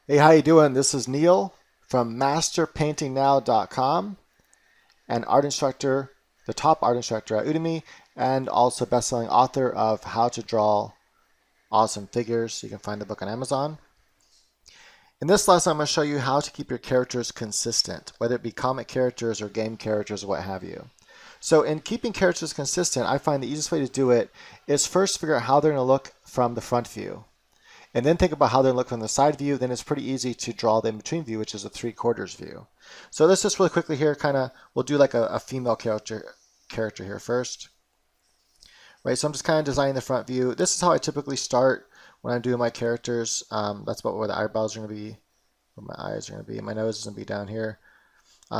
Hey, how you doing? This is Neil from masterpaintingnow.com, and art instructor, the top art instructor at Udemy, and also best-selling author of How to Draw Awesome Figures. You can find the book on Amazon. In this lesson, I'm going to show you how to keep your characters consistent, whether it be comic characters or game characters or what have you. So in keeping characters consistent, I find the easiest way to do it is first figure out how they're going to look from the front view. And then think about how they look from the side view. Then it's pretty easy to draw the in-between view, which is a 3/4 view. So let's just really quickly here we'll do like a female character here first. Right, so I'm just kind of designing the front view. This is how I typically start when I'm doing my characters. That's about where the eyebrows are going to be, where my eyes are going to be. My nose is going to be down here.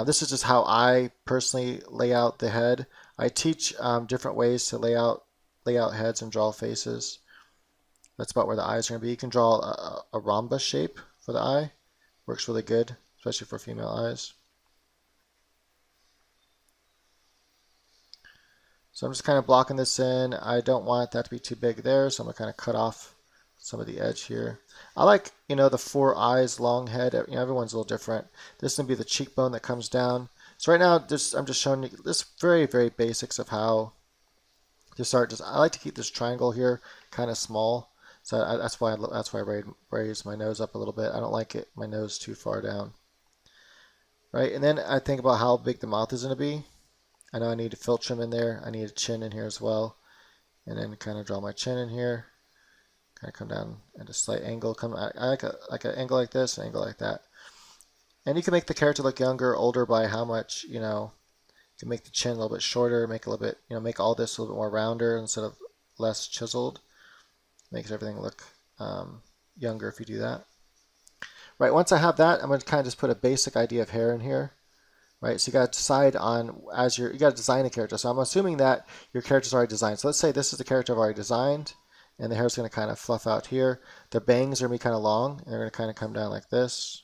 This is just how I personally lay out the head. I teach different ways to lay out heads and draw faces. That's about where the eyes are going to be. You can draw a rhombus shape for the eye. Works really good, especially for female eyes. So I'm just kind of blocking this in. I don't want that to be too big there, so I'm going to kind of cut off some of the edge here. I like, the 4 eyes, long head. Everyone's a little different. This is going to be the cheekbone that comes down. So right now, I'm just showing you this very, very basics of how to start. I like to keep this triangle here kind of small. So that's why I raise my nose up a little bit. I don't like my nose too far down. Right, and then I think about how big the mouth is going to be. I know I need a fill trim in there. I need a chin in here as well. And then kind of draw my chin in here. Kind of come down at a slight angle. I like an angle like this, an angle like that. And you can make the character look younger, older by how much, you can make the chin a little bit shorter, make a little bit, make all this a little bit more rounder instead of less chiseled. Makes everything look younger if you do that. Right, once I have that, I'm going to kind of just put a basic idea of hair in here. Right, so you got to decide on, you got to design a character. So I'm assuming that your character's already designed. So let's say this is the character I've already designed, and the hair's going to kind of fluff out here. The bangs are going to be kind of long, and they're going to kind of come down like this.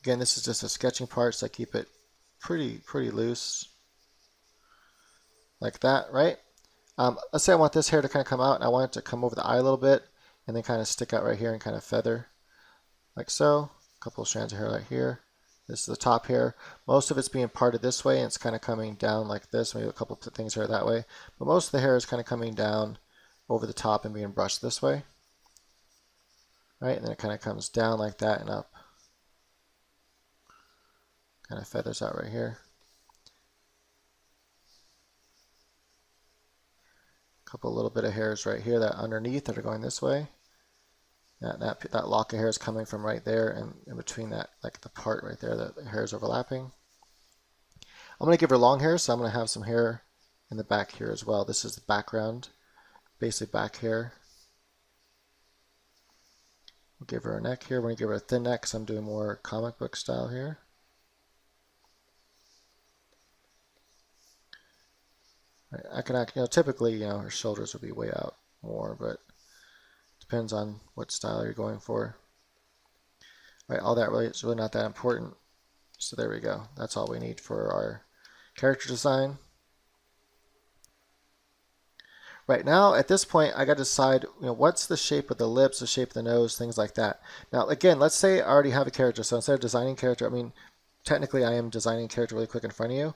Again, this is just a sketching part, so I keep it pretty loose. Like that, right? Let's say I want this hair to kind of come out, and I want it to come over the eye a little bit, and then kind of stick out right here and kind of feather, like so. A couple of strands of hair right here. This is the top hair. Most of it's being parted this way, and it's kind of coming down like this. Maybe a couple of things here that way. But most of the hair is kind of coming down over the top and being brushed this way. Right, and then it kind of comes down like that and up. Kind of feathers out right here. Couple little bit of hairs right here that underneath that are going this way. That lock of hair is coming from right there, and in between that, like the part right there, the hair is overlapping. I'm going to give her long hair, so I'm going to have some hair in the back here as well. This is the background, basic back hair. We'll give her a neck here. We're going to give her a thin neck because I'm doing more comic book style here. I can, typically, her shoulders will be way out more, but depends on what style you're going for. Right, all that it's really not that important. So there we go. That's all we need for our character design. Right now, at this point, I got to decide, what's the shape of the lips, the shape of the nose, things like that. Now, again, let's say I already have a character. So instead of designing character, technically I am designing character really quick in front of you,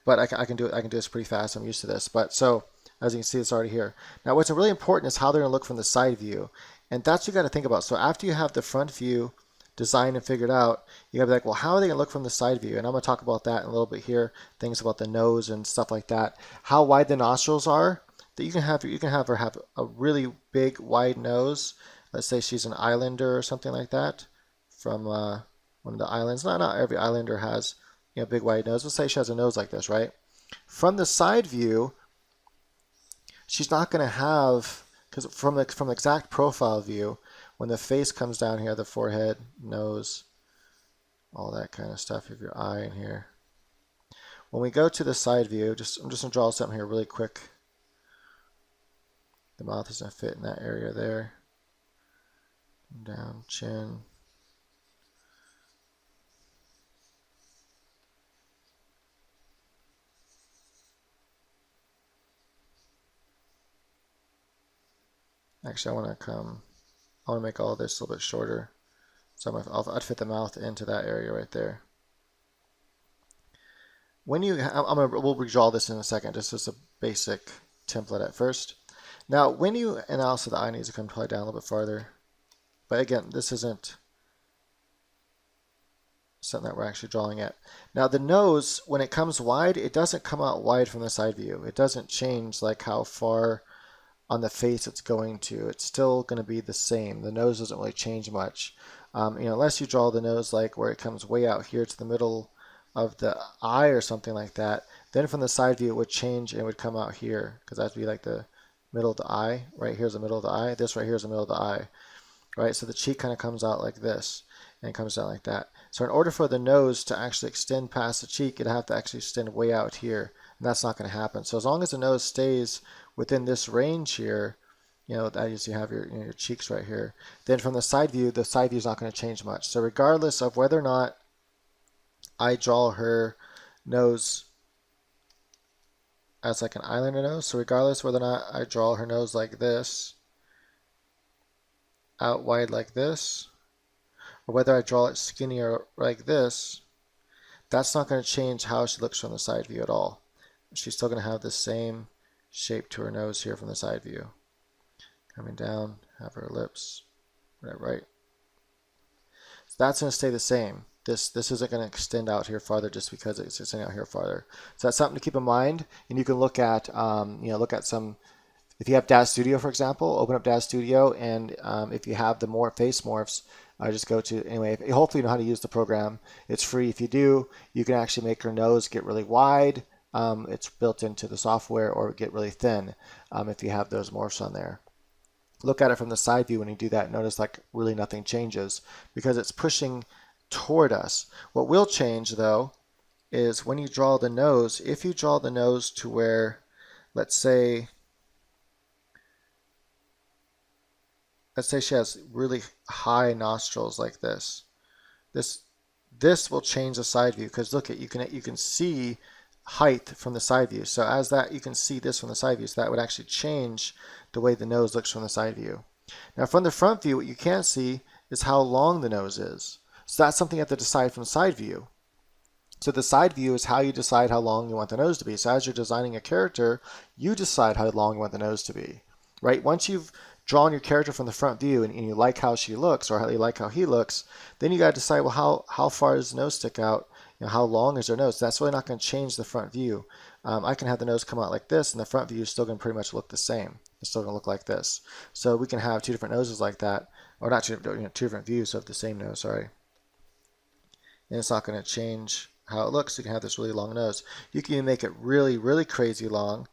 but I can do it. I can do this pretty fast. I'm used to this. But so as you can see, it's already here. Now, what's really important is how they're going to look from the side view, and that's what you got to think about. So after you have the front view designed and figured out, you got to be like, well, how are they going to look from the side view? And I'm going to talk about that in a little bit here. Things about the nose and stuff like that. How wide the nostrils are. That you can have her have a really big wide nose. Let's say she's an islander or something like that from one of the islands. Not every islander has a big wide nose. Let's say she has a nose like this, right? From the side view, she's not going to have, because from the exact profile view, when the face comes down here, the forehead, nose, all that kind of stuff of your eye in here. When we go to the side view, I'm just going to draw something here really quick. The mouth is going to fit in that area there. Down, chin. Actually, I want to come I want to make all this a little bit shorter. So I'd fit the mouth into that area right there. When you, we'll redraw this in a second, just as a basic template at first. Now, when you, and also the eye needs to come probably down a little bit farther. But again, this isn't something that we're actually drawing yet. Now the nose, when it comes wide, it doesn't come out wide from the side view. It doesn't change like how far on the face it's going to. It's still going to be the same. The nose doesn't really change much. Unless you draw the nose like where it comes way out here to the middle of the eye or something like that, then from the side view it would change and it would come out here, because that would be like the middle of the eye. Right here's the middle of the eye. This right here is the middle of the eye. Right, so the cheek kind of comes out like this and comes down like that. So in order for the nose to actually extend past the cheek, it'd have to actually extend way out here, and that's not going to happen. So as long as the nose stays within this range here, that is, you have your cheeks right here, then from the side view is not going to change much. So regardless of whether or not I draw her nose as like an eyeliner nose, so regardless whether or not I draw her nose like this, out wide like this, or whether I draw it skinnier like this, that's not going to change how she looks from the side view at all. She's still going to have the same shape to her nose here from the side view. Coming down, have her lips right. So that's going to stay the same. This isn't going to extend out here farther just because it's extending out here farther. So that's something to keep in mind, and you can look at some. If you have DAZ Studio, for example, open up DAZ Studio, and if you have the face morphs, just go to, anyway, hopefully you know how to use the program. It's free. If you do, you can actually make your nose get really wide. It's built into the software, or get really thin if you have those morphs on there. Look at it from the side view when you do that. Notice like really nothing changes because it's pushing toward us. What will change, though, is when you draw the nose. If you draw the nose to where, let's say she has really high nostrils like this. This will change the side view, because look at, you can see height from the side view. So as that, you can see this from the side view. So that would actually change the way the nose looks from the side view. Now from the front view, what you can't see is how long the nose is. So that's something you have to decide from the side view. So the side view is how you decide how long you want the nose to be. So as you're designing a character, you decide how long you want the nose to be. Right? Once you've drawn your character from the front view and you like how she looks, or how you like how he looks, then you got to decide, well, how far does the nose stick out? How long is their nose? That's really not going to change the front view. I can have the nose come out like this, and the front view is still going to pretty much look the same. It's still going to look like this. So we can have two different noses like that, or not two different views of the same nose, sorry. And it's not going to change how it looks. You can have this really long nose. You can even make it really, really crazy long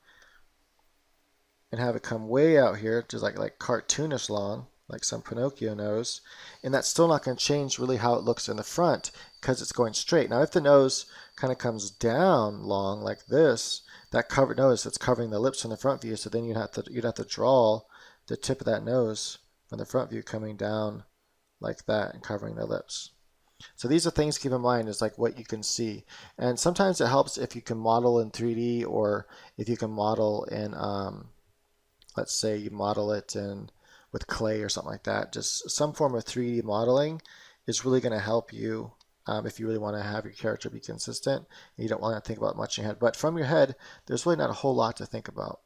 and have it come way out here, just like cartoonish long, like some Pinocchio nose, and that's still not going to change really how it looks in the front because it's going straight. Now if the nose kind of comes down long like this, that covered nose, that's covering the lips from the front view, so then you'd have to draw the tip of that nose from the front view coming down like that and covering the lips. So these are things to keep in mind, is like what you can see. And sometimes it helps if you can model in 3D, or if you can model in let's say you model it in with clay or something like that. Just some form of 3D modeling is really going to help you if you really want to have your character be consistent and you don't want to think about much in your head. But from your head, there's really not a whole lot to think about.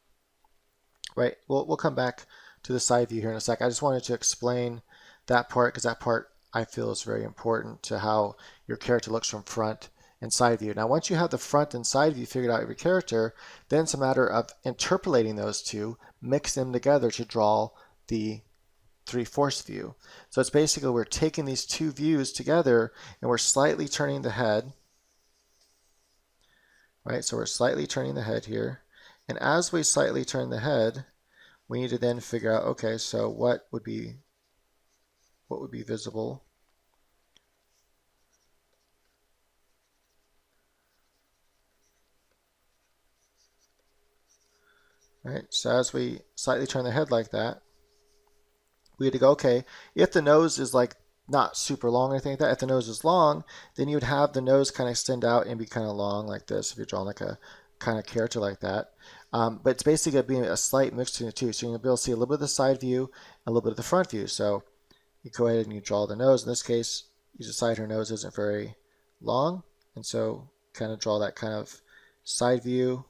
Right? We'll come back to the side view here in a sec. I just wanted to explain that part, because that part I feel is very important to how your character looks from front and side view. Now once you have the front and side view figured out of your character, then it's a matter of interpolating those two, mix them together to draw the 3/4 view. So it's basically, we're taking these two views together and we're slightly turning the head. Right, so we're slightly turning the head here. And as we slightly turn the head, we need to then figure out, okay, so what would be visible? Right, so as we slightly turn the head like that, we had to go, okay, if the nose is like not super long or anything like that, if the nose is long, then you would have the nose kind of extend out and be kind of long like this if you're drawing like a kind of character like that. But it's basically going to be a slight mix between the two. So you're going to be able to see a little bit of the side view and a little bit of the front view. So you go ahead and you draw the nose. In this case, you decide her nose isn't very long, and so kind of draw that kind of side view,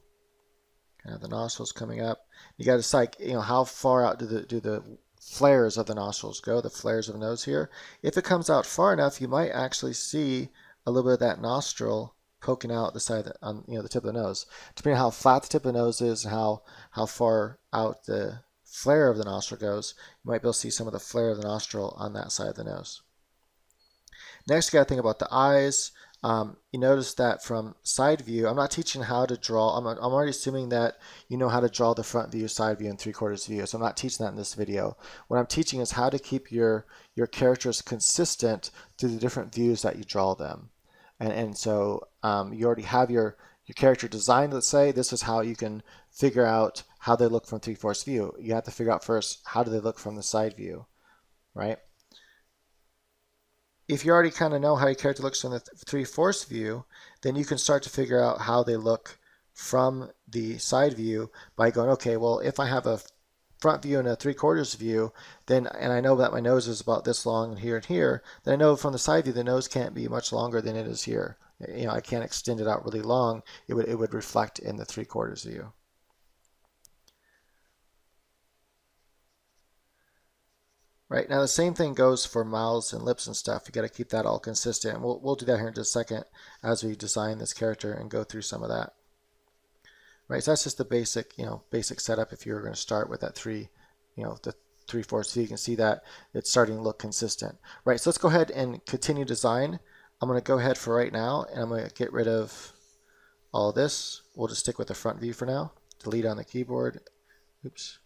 kind of the nostrils coming up. You got to decide, how far out do the flares of the nostrils go, the flares of the nose here. If it comes out far enough, you might actually see a little bit of that nostril poking out the side on the tip of the nose. Depending on how flat the tip of the nose is and how far out the flare of the nostril goes, you might be able to see some of the flare of the nostril on that side of the nose. Next, you got to think about the eyes. You notice that from side view, I'm not teaching how to draw. I'm already assuming that you know how to draw the front view, side view, and 3/4 view. So I'm not teaching that in this video. What I'm teaching is how to keep your characters consistent through the different views that you draw them. And so you already have your character designed. Let's say this is how you can figure out how they look from 3/4 view. You have to figure out first, how do they look from the side view, right? If you already kind of know how your character looks from the 3/4 view, then you can start to figure out how they look from the side view by going, okay, well, if I have a front view and a 3/4 view, then, and I know that my nose is about this long and here, then I know from the side view the nose can't be much longer than it is here. I can't extend it out really long. It would reflect in the 3/4 view. Right, now the same thing goes for mouths and lips and stuff. You got to keep that all consistent. And we'll do that here in just a second as we design this character and go through some of that. Right, so that's just the basic setup if you were going to start with that the 3/4. So you can see that it's starting to look consistent. Right, so let's go ahead and continue design. I'm going to go ahead for right now, and I'm going to get rid of all of this. We'll just stick with the front view for now. Delete on the keyboard. Oops.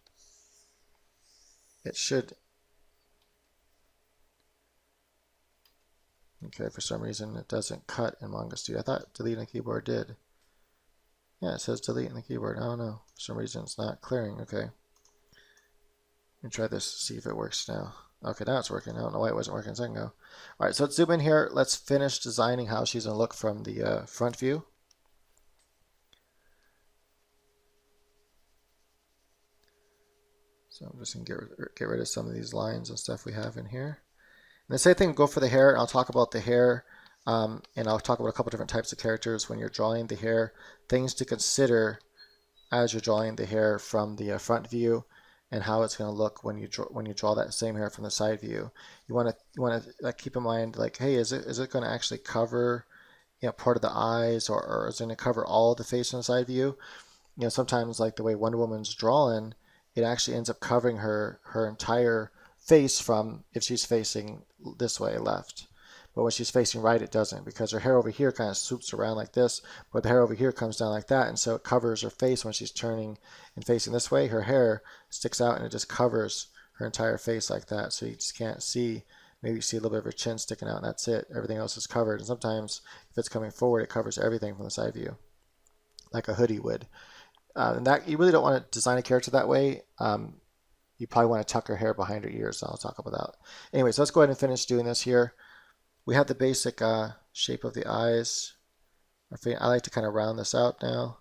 It should. Okay, for some reason it doesn't cut in Manga Studio. I thought delete on the keyboard did. Yeah, it says delete on the keyboard. I don't know. For some reason it's not clearing. Okay. Let me try this, see if it works now. Okay, now it's working. I don't know why it wasn't working a second ago. All right, so let's zoom in here. Let's finish designing how she's going to look from the front view. So I'm just going to get rid of some of these lines and stuff we have in here. And the same thing, go for the hair. I'll talk about the hair, and I'll talk about a couple different types of characters when you're drawing the hair. Things to consider as you're drawing the hair from the front view, and how it's going to look when you draw that same hair from the side view. You want to keep in mind, like, hey, is it going to actually cover part of the eyes, or is it going to cover all of the face on the side view? Sometimes, like the way Wonder Woman's drawn, it actually ends up covering her entire face from, if she's facing this way, left. But when she's facing right, it doesn't, because her hair over here kind of swoops around like this, but the hair over here comes down like that, and so it covers her face. When she's turning and facing this way, her hair sticks out and it just covers her entire face like that, so you just can't see. Maybe you see a little bit of her chin sticking out, and that's it. Everything else is covered. And sometimes if it's coming forward, it covers everything from the side view, like a hoodie would. And that, you really don't want to design a character that way. You probably want to tuck her hair behind her ears. So I'll talk about that. Anyway, so let's go ahead and finish doing this here. We have the basic shape of the eyes. I like to kind of round this out now.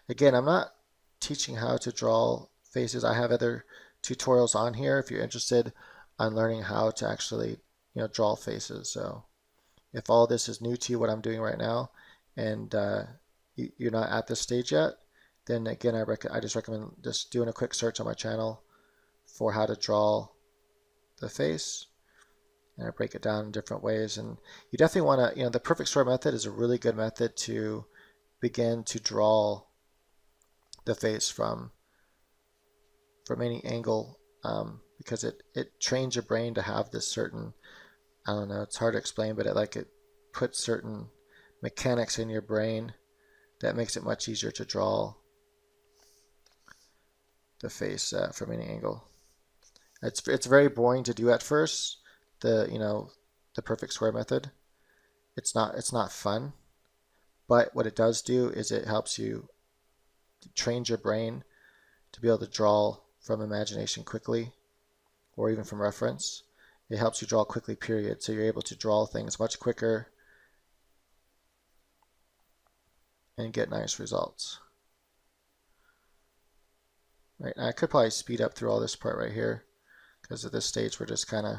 Again, I'm not teaching how to draw faces. I have other tutorials on here if you're interested on learning how to actually draw faces. So if all this is new to you, what I'm doing right now, and you're not at this stage yet, then again, I just recommend just doing a quick search on my channel for how to draw the face, and I break it down in different ways. And you definitely want to, the perfect square method is a really good method to begin to draw the face from any angle, because it trains your brain to have this certain, I don't know, it's hard to explain, but it puts certain mechanics in your brain that makes it much easier to draw the face from any angle. It's very boring to do at first, the perfect square method. It's not fun, but what it does do is it helps you train your brain to be able to draw from imagination quickly, or even from reference. It helps you draw quickly, period. So you're able to draw things much quicker and get nice results. Right, I could probably speed up through all this part right here, because at this stage we're just kind of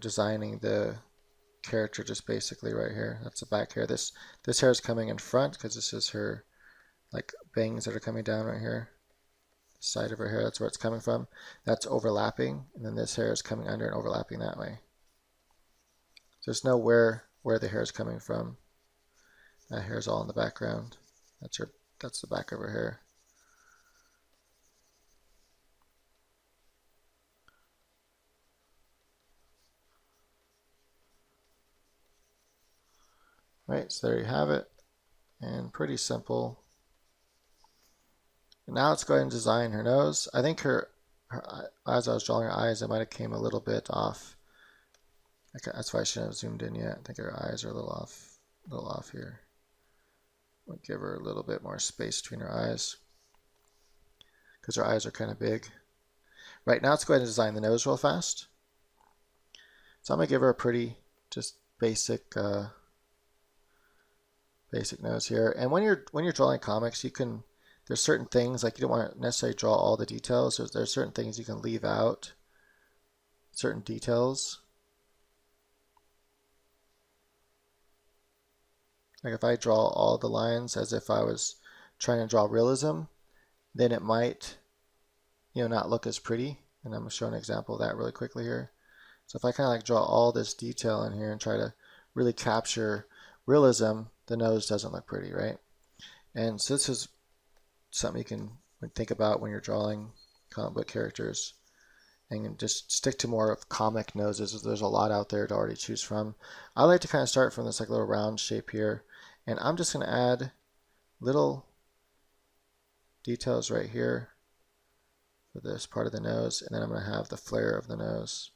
designing the character just basically right here. That's the back hair. This hair is coming in front because this is her like bangs that are coming down right here. The side of her hair, that's where it's coming from. That's overlapping, and then this hair is coming under and overlapping that way. Just know where the hair is coming from. That hair is all in the background. That's the back of her hair. Right, so there you have it. And pretty simple. And now let's go ahead and design her nose. I think her as I was drawing her eyes, it might have came a little bit off. That's why I shouldn't have zoomed in yet. I think her eyes are a little off here. We'll give her a little bit more space between her eyes because her eyes are kind of big. Right, now let's go ahead and design the nose real fast. So I'm gonna give her a pretty just basic nose here. And when you're drawing comics, there's certain things like you don't want to necessarily draw all the details. There's certain things you can leave out, certain details. Like if I draw all the lines as if I was trying to draw realism, then it might, not look as pretty. And I'm going to show an example of that really quickly here. So if I kind of like draw all this detail in here and try to really capture realism, the nose doesn't look pretty, right? And so this is something you can think about when you're drawing comic book characters, and just stick to more of comic noses. There's a lot out there to already choose from. I like to kind of start from this like little round shape here, and I'm just going to add little details right here for this part of the nose, and then I'm going to have the flare of the nose.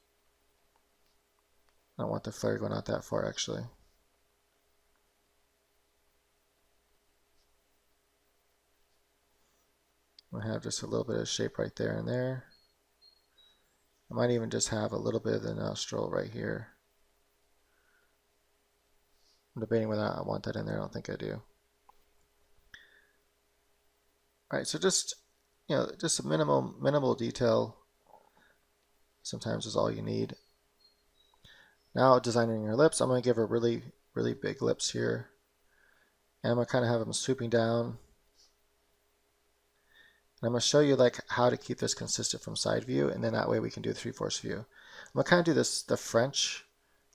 I don't want the flare going out that far actually. I'm going to have just a little bit of shape right there and there. I might even just have a little bit of the nostril right here. I'm debating whether I want that in there. I don't think I do. All right, so just a minimal detail sometimes is all you need. Now designing your lips, I'm going to give her really big lips here, and I'm going to kind of have them swooping down. And I'm going to show you like how to keep this consistent from side view, and then that way we can do 3/4 view. I'm going to kind of do this the French.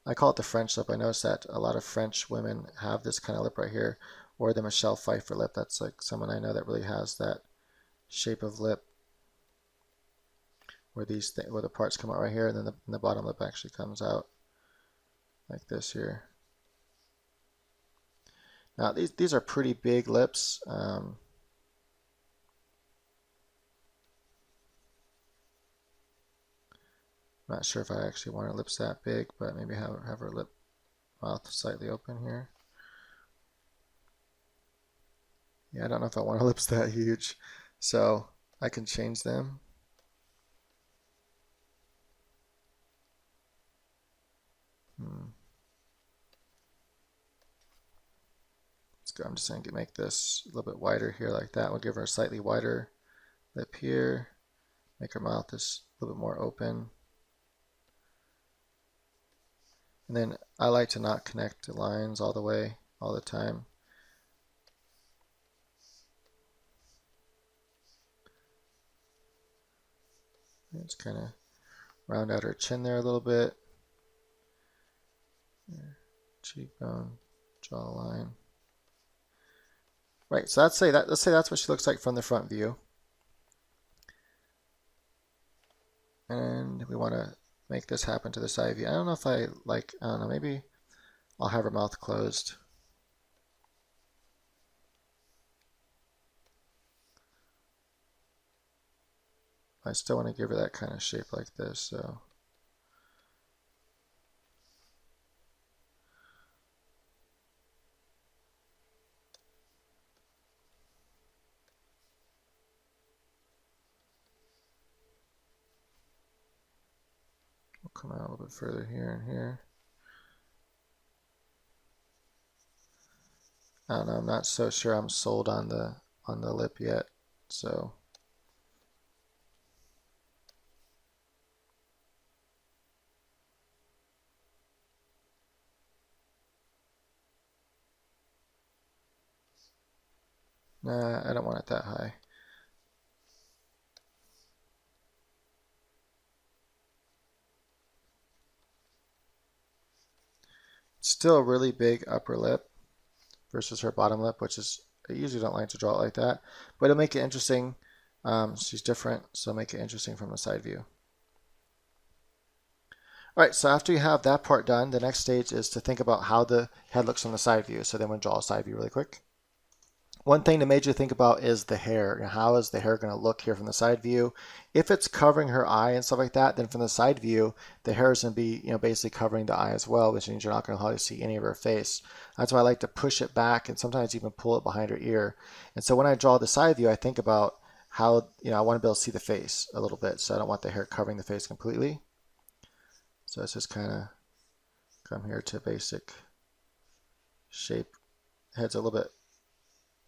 I call it the French lip. I notice that a lot of French women have this kind of lip right here, or the Michelle Pfeiffer lip. That's like someone I know that really has that shape of lip, where where the parts come out right here, and then the bottom lip actually comes out like this here. Now these are pretty big lips. Not sure if I actually want her lips that big, but maybe have her mouth slightly open here. Yeah, I don't know if I want her lips that huge, so I can change them. Let's go. I'm just going to make this a little bit wider here like that. We'll give her a slightly wider lip here. Make her mouth just a little bit more open. And then I like to not connect the lines all the way, all the time. Let's kind of round out her chin there a little bit. Cheekbone, jawline. Right, so let's say that's what she looks like from the front view. And we want to make this happen to the side view. I don't know if I don't know, maybe I'll have her mouth closed. I still want to give her that kind of shape like this, so. We'll come out a little bit further here and here. I don't know, I'm not so sure I'm sold on the lip yet, so. Nah, I don't want it that high. Still a really big upper lip versus her bottom lip, which is, I usually don't like to draw it like that, but it'll make it interesting. She's different, so make it interesting from the side view. All right, so after you have that part done, the next stage is to think about how the head looks from the side view. So then we'll draw a side view really quick. One thing to majorly think about is the hair. How is the hair going to look here from the side view? If it's covering her eye and stuff like that, then from the side view, the hair is going to be, basically covering the eye as well, which means you're not going to hardly see any of her face. That's why I like to push it back and sometimes even pull it behind her ear. And so when I draw the side view, I think about how, I want to be able to see the face a little bit. So I don't want the hair covering the face completely. So let's just kind of come here to basic shape. Head's a little bit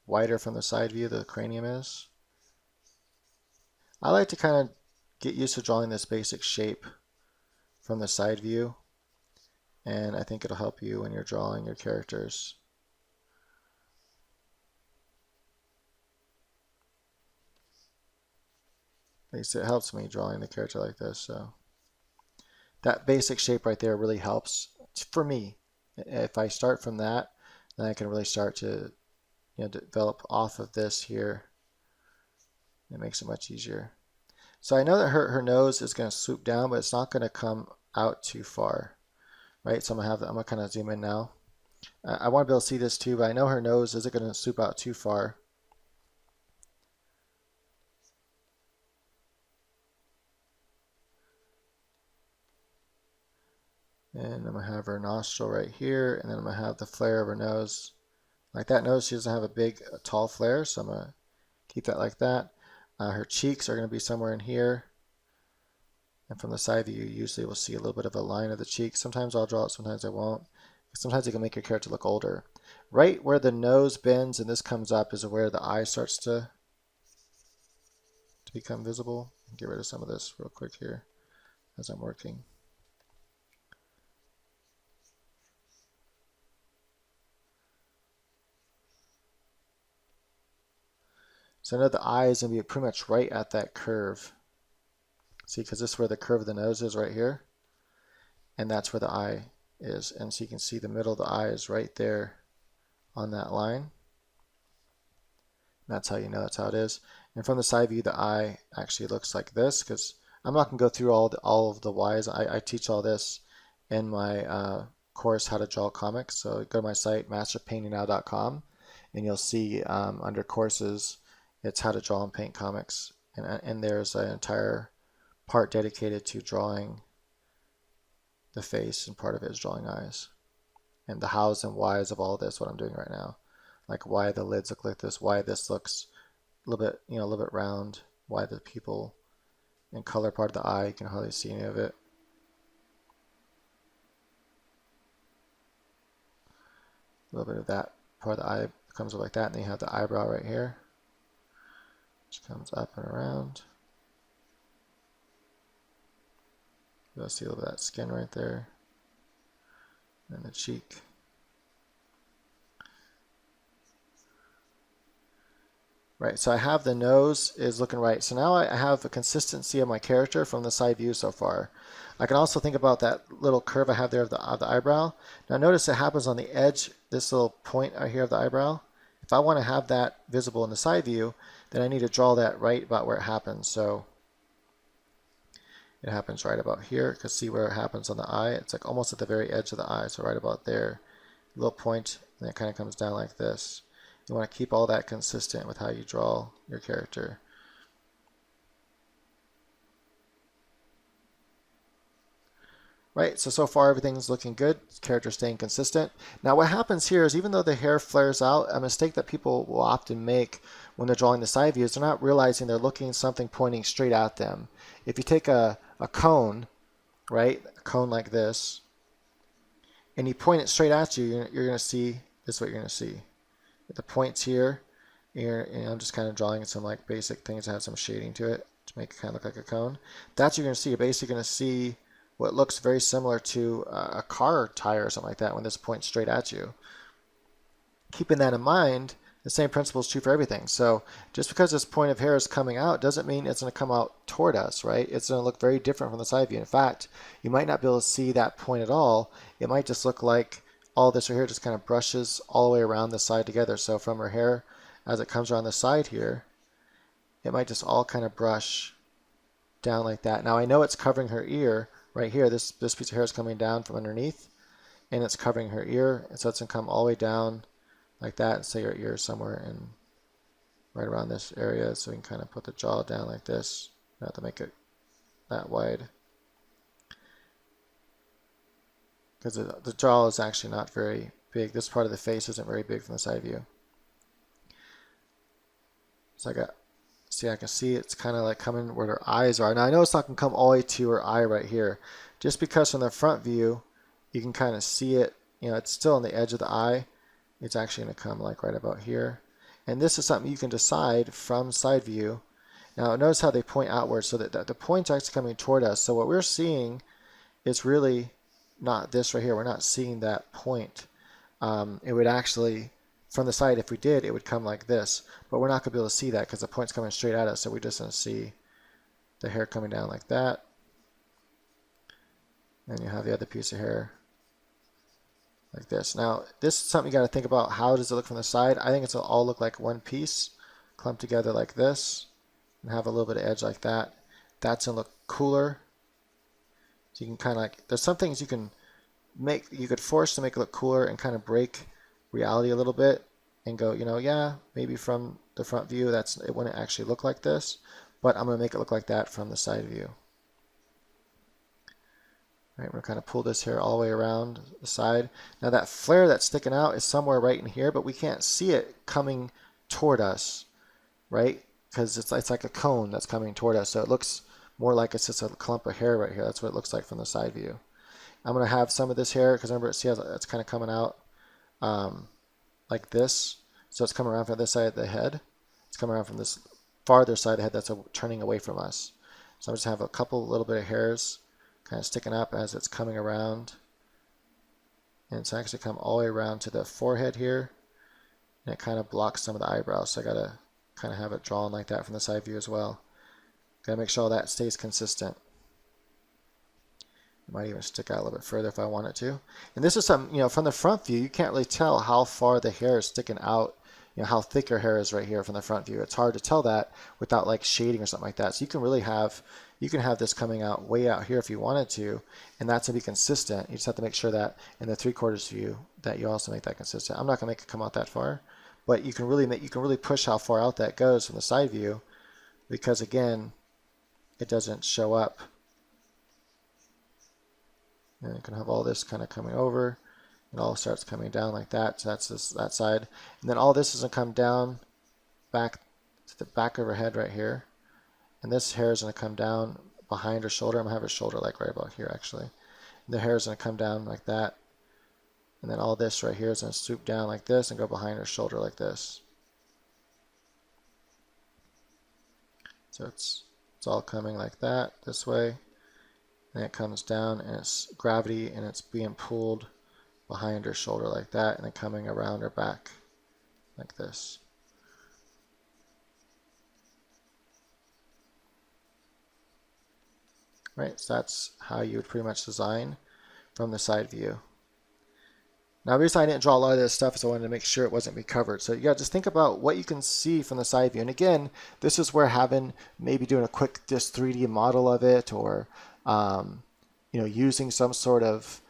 wider from the side view, the cranium is. I like to kind of get used to drawing this basic shape from the side view, and I think it'll help you when you're drawing your characters. At least it helps me drawing the character like this. So that basic shape right there really helps for me. If I start from that, then I can really start to develop off of this here. It makes it much easier. So I know that her nose is going to swoop down, but it's not going to come out too far, right? So I'm going to kind of zoom in now. I want to be able to see this too, but I know her nose isn't going to swoop out too far. And I'm going to have her nostril right here, and then I'm going to have the flare of her nose. Like that nose, she doesn't have a big, tall flare, so I'm going to keep that like that. Her cheeks are going to be somewhere in here. And from the side view, you usually will see a little bit of a line of the cheek. Sometimes I'll draw it, sometimes I won't. Sometimes it can make your character look older. Right where the nose bends and this comes up is where the eye starts to become visible. Get rid of some of this real quick here as I'm working. So I know the eye is going to be pretty much right at that curve. See, because this is where the curve of the nose is right here. And that's where the eye is. And so you can see the middle of the eye is right there on that line. That's how you know that's how it is. And from the side view, the eye actually looks like this, because I'm not going to go through all of the Y's. I teach all this in my course, How to Draw Comics. So go to my site, masterpaintingnow.com, and you'll see under courses, it's How to Draw and Paint Comics. And there's an entire part dedicated to drawing the face, and part of it is drawing eyes. And the hows and whys of all this, what I'm doing right now. Like why the lids look like this, why this looks a little bit, a little bit round, why the pupil and color part of the eye, you can hardly see any of it. A little bit of that part of the eye comes up like that, and then you have the eyebrow right here, which comes up and around. You'll see a little bit of that skin right there, and the cheek. Right, so I have the nose is looking right. So now I have a consistency of my character from the side view so far. I can also think about that little curve I have there of the eyebrow. Now notice it happens on the edge, this little point right here of the eyebrow. If I want to have that visible in the side view, then I need to draw that right about where it happens. So it happens right about here. You can see where it happens on the eye. It's like almost at the very edge of the eye, so right about there. A little point, and it kind of comes down like this. You want to keep all that consistent with how you draw your character. Right, so far everything's looking good. Character staying consistent. Now what happens here is even though the hair flares out, a mistake that people will often make when they're drawing the side views, they're not realizing they're looking at something pointing straight at them. If you take a cone, right, a cone like this, and you point it straight at you, you're going to see, this is what you're going to see. The points here, and I'm just kind of drawing some like basic things that have some shading to it to make it kind of look like a cone. That's what you're going to see. You're basically going to see what looks very similar to a car tire or something like that when this points straight at you. Keeping that in mind, The same principle is true for everything. So just because this point of hair is coming out doesn't mean it's going to come out toward us, right? It's going to look very different from the side view. In fact, you might not be able to see that point at all. It might just look like all this right here just kind of brushes all the way around the side together. So from her hair, as it comes around the side here, it might just all kind of brush down like that. Now I know it's covering her ear right here. This piece of hair is coming down from underneath, and it's covering her ear, and so it's going to come all the way down like that, and say your ear is somewhere in right around this area, so we can kind of put the jaw down like this. Not to make it that wide, because the jaw is actually not very big. This part of the face isn't very big from the side view. So I can see it's kind of like coming where her eyes are. Now I know it's not going to come all the way to her eye right here, just because from the front view you can kind of see it. You know, it's still on the edge of the eye. It's actually going to come like right about here. And this is something you can decide from side view. Now notice how they point outward, so that the point's actually coming toward us. So what we're seeing is really not this right here. We're not seeing that point. It would actually, from the side, if we did, it would come like this. But we're not going to be able to see that because the point's coming straight at us. So we're just going to see the hair coming down like that. And you have the other piece of hair like this. Now, this is something you got to think about. How does it look from the side? I think it's all look like one piece, clumped together like this, and have a little bit of edge like that. That's going to look cooler. So you can kind of like, there's some things you can make, you could force to make it look cooler and kind of break reality a little bit and go, you know, yeah, maybe from the front view it wouldn't actually look like this, but I'm going to make it look like that from the side view. Right, we're going to kind of pull this hair all the way around the side. Now that flare that's sticking out is somewhere right in here, but we can't see it coming toward us, right? Because it's like a cone that's coming toward us, so it looks more like it's just a clump of hair right here. That's what it looks like from the side view. I'm going to have some of this hair, because remember, see how it's kind of coming out like this. So it's coming around from this side of the head. It's coming around from this farther side of the head that's turning away from us. So I'm just going to have a couple little bit of hairs kind of sticking up as it's coming around. And it's actually come all the way around to the forehead here. And it kind of blocks some of the eyebrows. So I got to kind of have it drawn like that from the side view as well. Got to make sure all that stays consistent. It might even stick out a little bit further if I want it to. And this is something, you know, from the front view, you can't really tell how far the hair is sticking out, you know, how thick your hair is right here from the front view. It's hard to tell that without like shading or something like that. So you can really have, you can have this coming out way out here if you wanted to, and that's to be consistent. You just have to make sure that in the 3/4 view that you also make that consistent. I'm not going to make it come out that far, but you can really push how far out that goes from the side view, because again, it doesn't show up. And you can have all this kind of coming over. It all starts coming down like that. So that's that side. And then all this is going to come down back to the back of her head right here. And this hair is going to come down behind her shoulder. I'm going to have her shoulder like right about here actually. And the hair is going to come down like that. And then all this right here is going to swoop down like this and go behind her shoulder like this. So it's all coming like that this way. And it comes down, and it's gravity, and it's being pulled behind her shoulder like that, and then coming around her back like this. Right, so that's how you would pretty much design from the side view. Now, the reason I didn't draw a lot of this stuff is I wanted to make sure it wasn't recovered. So you got to just think about what you can see from the side view. And again, this is where maybe doing a quick just 3D model of it, or you know, using some sort of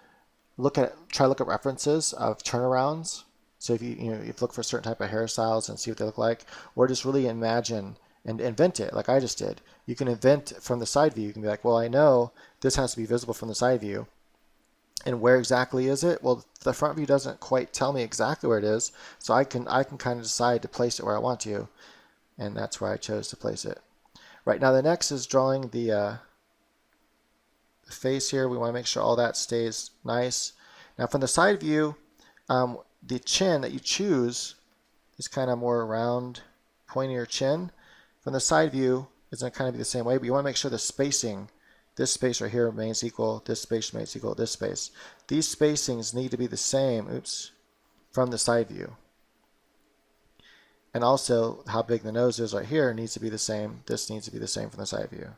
try to look at references of turnarounds. So if you look for certain type of hairstyles and see what they look like, or just really imagine and invent it like I just did. You can invent from the side view. You can be like, well, I know this has to be visible from the side view. And where exactly is it? Well, the front view doesn't quite tell me exactly where it is, so I can kind of decide to place it where I want to, and that's where I chose to place it. Right, now the next is drawing the face here. We want to make sure all that stays nice. Now from the side view, the chin that you choose is kind of more round, pointier chin. From the side view, it's going to kind of be the same way, but you want to make sure the spacing, this space right here remains equal, this space remains equal to this space. These spacings need to be the same, from the side view. And also how big the nose is right here needs to be the same. This needs to be the same from the side view.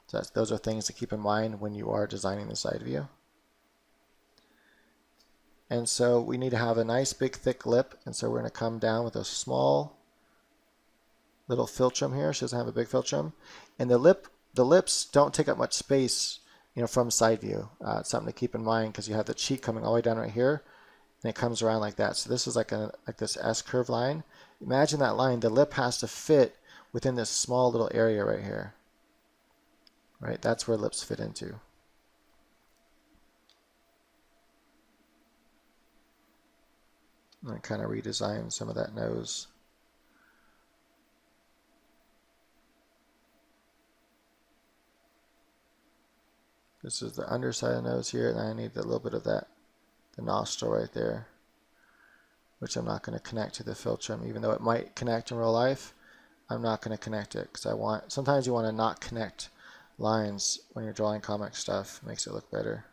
So those are things to keep in mind when you are designing the side view. And so we need to have a nice big thick lip, and so we're going to come down with a small little philtrum here. She doesn't have a big philtrum. And the lips don't take up much space, from side view. It's something to keep in mind because you have the cheek coming all the way down right here, and it comes around like that. So this is like this S curve line. Imagine that line. The lip has to fit within this small little area right here. Right? That's where lips fit into. And kind of redesign some of that nose. This is the underside of the nose here, and I need a little bit of that, the nostril right there, which I'm not going to connect to the philtrum, even though it might connect in real life. I'm not going to connect it because sometimes you want to not connect lines when you're drawing comic stuff. It makes it look better.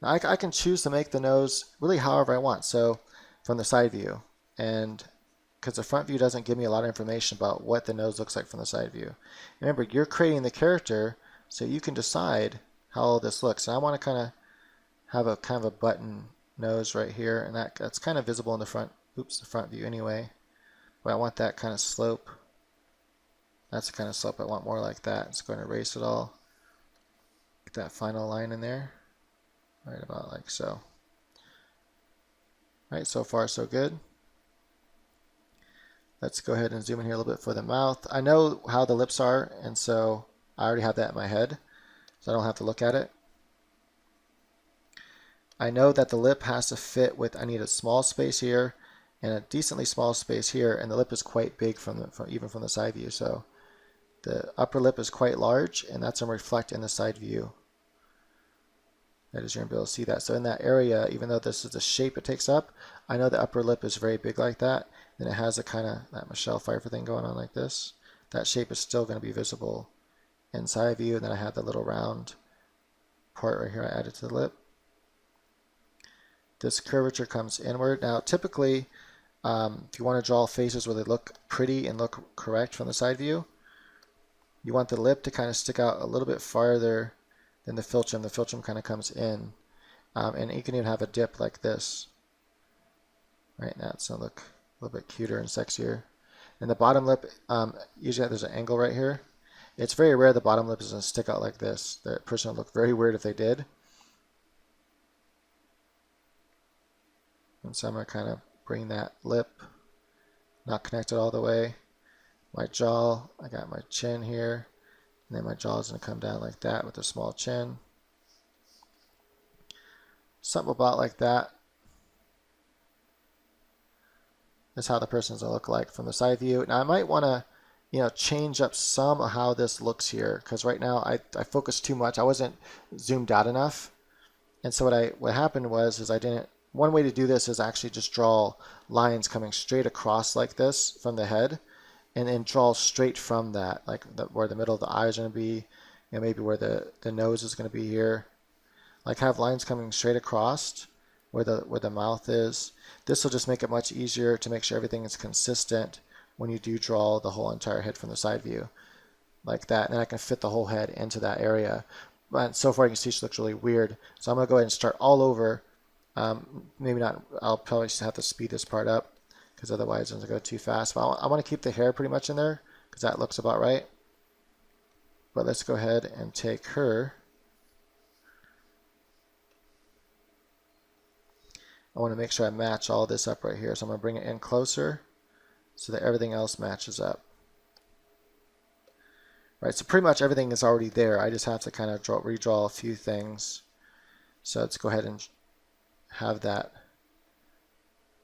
Now I can choose to make the nose really however I want, so from the side view, and because the front view doesn't give me a lot of information about what the nose looks like from the side view. Remember, you're creating the character, so you can decide how all this looks. And I want to kind of have a kind of a button nose right here, and that's kind of visible in the front view anyway. But I want that kind of slope. That's the kind of slope I want, more like that. It's going to erase it all. Get that final line in there. Right about like so. Right, so far so good. Let's go ahead and zoom in here a little bit for the mouth. I know how the lips are, and so I already have that in my head, so I don't have to look at it. I know that the lip has to fit with, I need a small space here and a decently small space here, and the lip is quite big even from the side view. So the upper lip is quite large, and that's going to reflect in the side view. That is, you're going to be able to see that. So in that area, even though this is the shape it takes up, I know the upper lip is very big like that. Then it has a kind of that Michelle Pfeiffer thing going on like this. That shape is still going to be visible in side view. And then I have the little round part right here I added to the lip. This curvature comes inward. Now typically, if you want to draw faces where they look pretty and look correct from the side view, you want the lip to kind of stick out a little bit farther than the philtrum. The philtrum kind of comes in, and you can even have a dip like this. Right now it's going to look a little bit cuter and sexier. And the bottom lip, usually there's an angle right here. It's very rare the bottom lip is going to stick out like this. The person would look very weird if they did. And so I'm going to kind of bring that lip, not connect it all the way. My jaw, I got my chin here. And then my jaw is going to come down like that with a small chin. Something about like that. That's how the person's going to look like from the side view. Now I might want to, change up some of how this looks here, because right now I focused too much. I wasn't zoomed out enough. And so what happened was I didn't. One way to do this is actually just draw lines coming straight across like this from the head. And then draw straight from that, like where the middle of the eye is going to be, maybe where the nose is going to be here. Like have lines coming straight across where the mouth is. This will just make it much easier to make sure everything is consistent when you do draw the whole entire head from the side view, like that. And then I can fit the whole head into that area. But so far you can see she looks really weird. So I'm going to go ahead and start all over. Maybe not. I'll probably just have to speed this part up, because otherwise it's going to go too fast. But I want to keep the hair pretty much in there, because that looks about right. But let's go ahead and take her. I want to make sure I match all this up right here. So I'm going to bring it in closer so that everything else matches up. Right, so pretty much everything is already there. I just have to kind of redraw a few things. So let's go ahead and have that.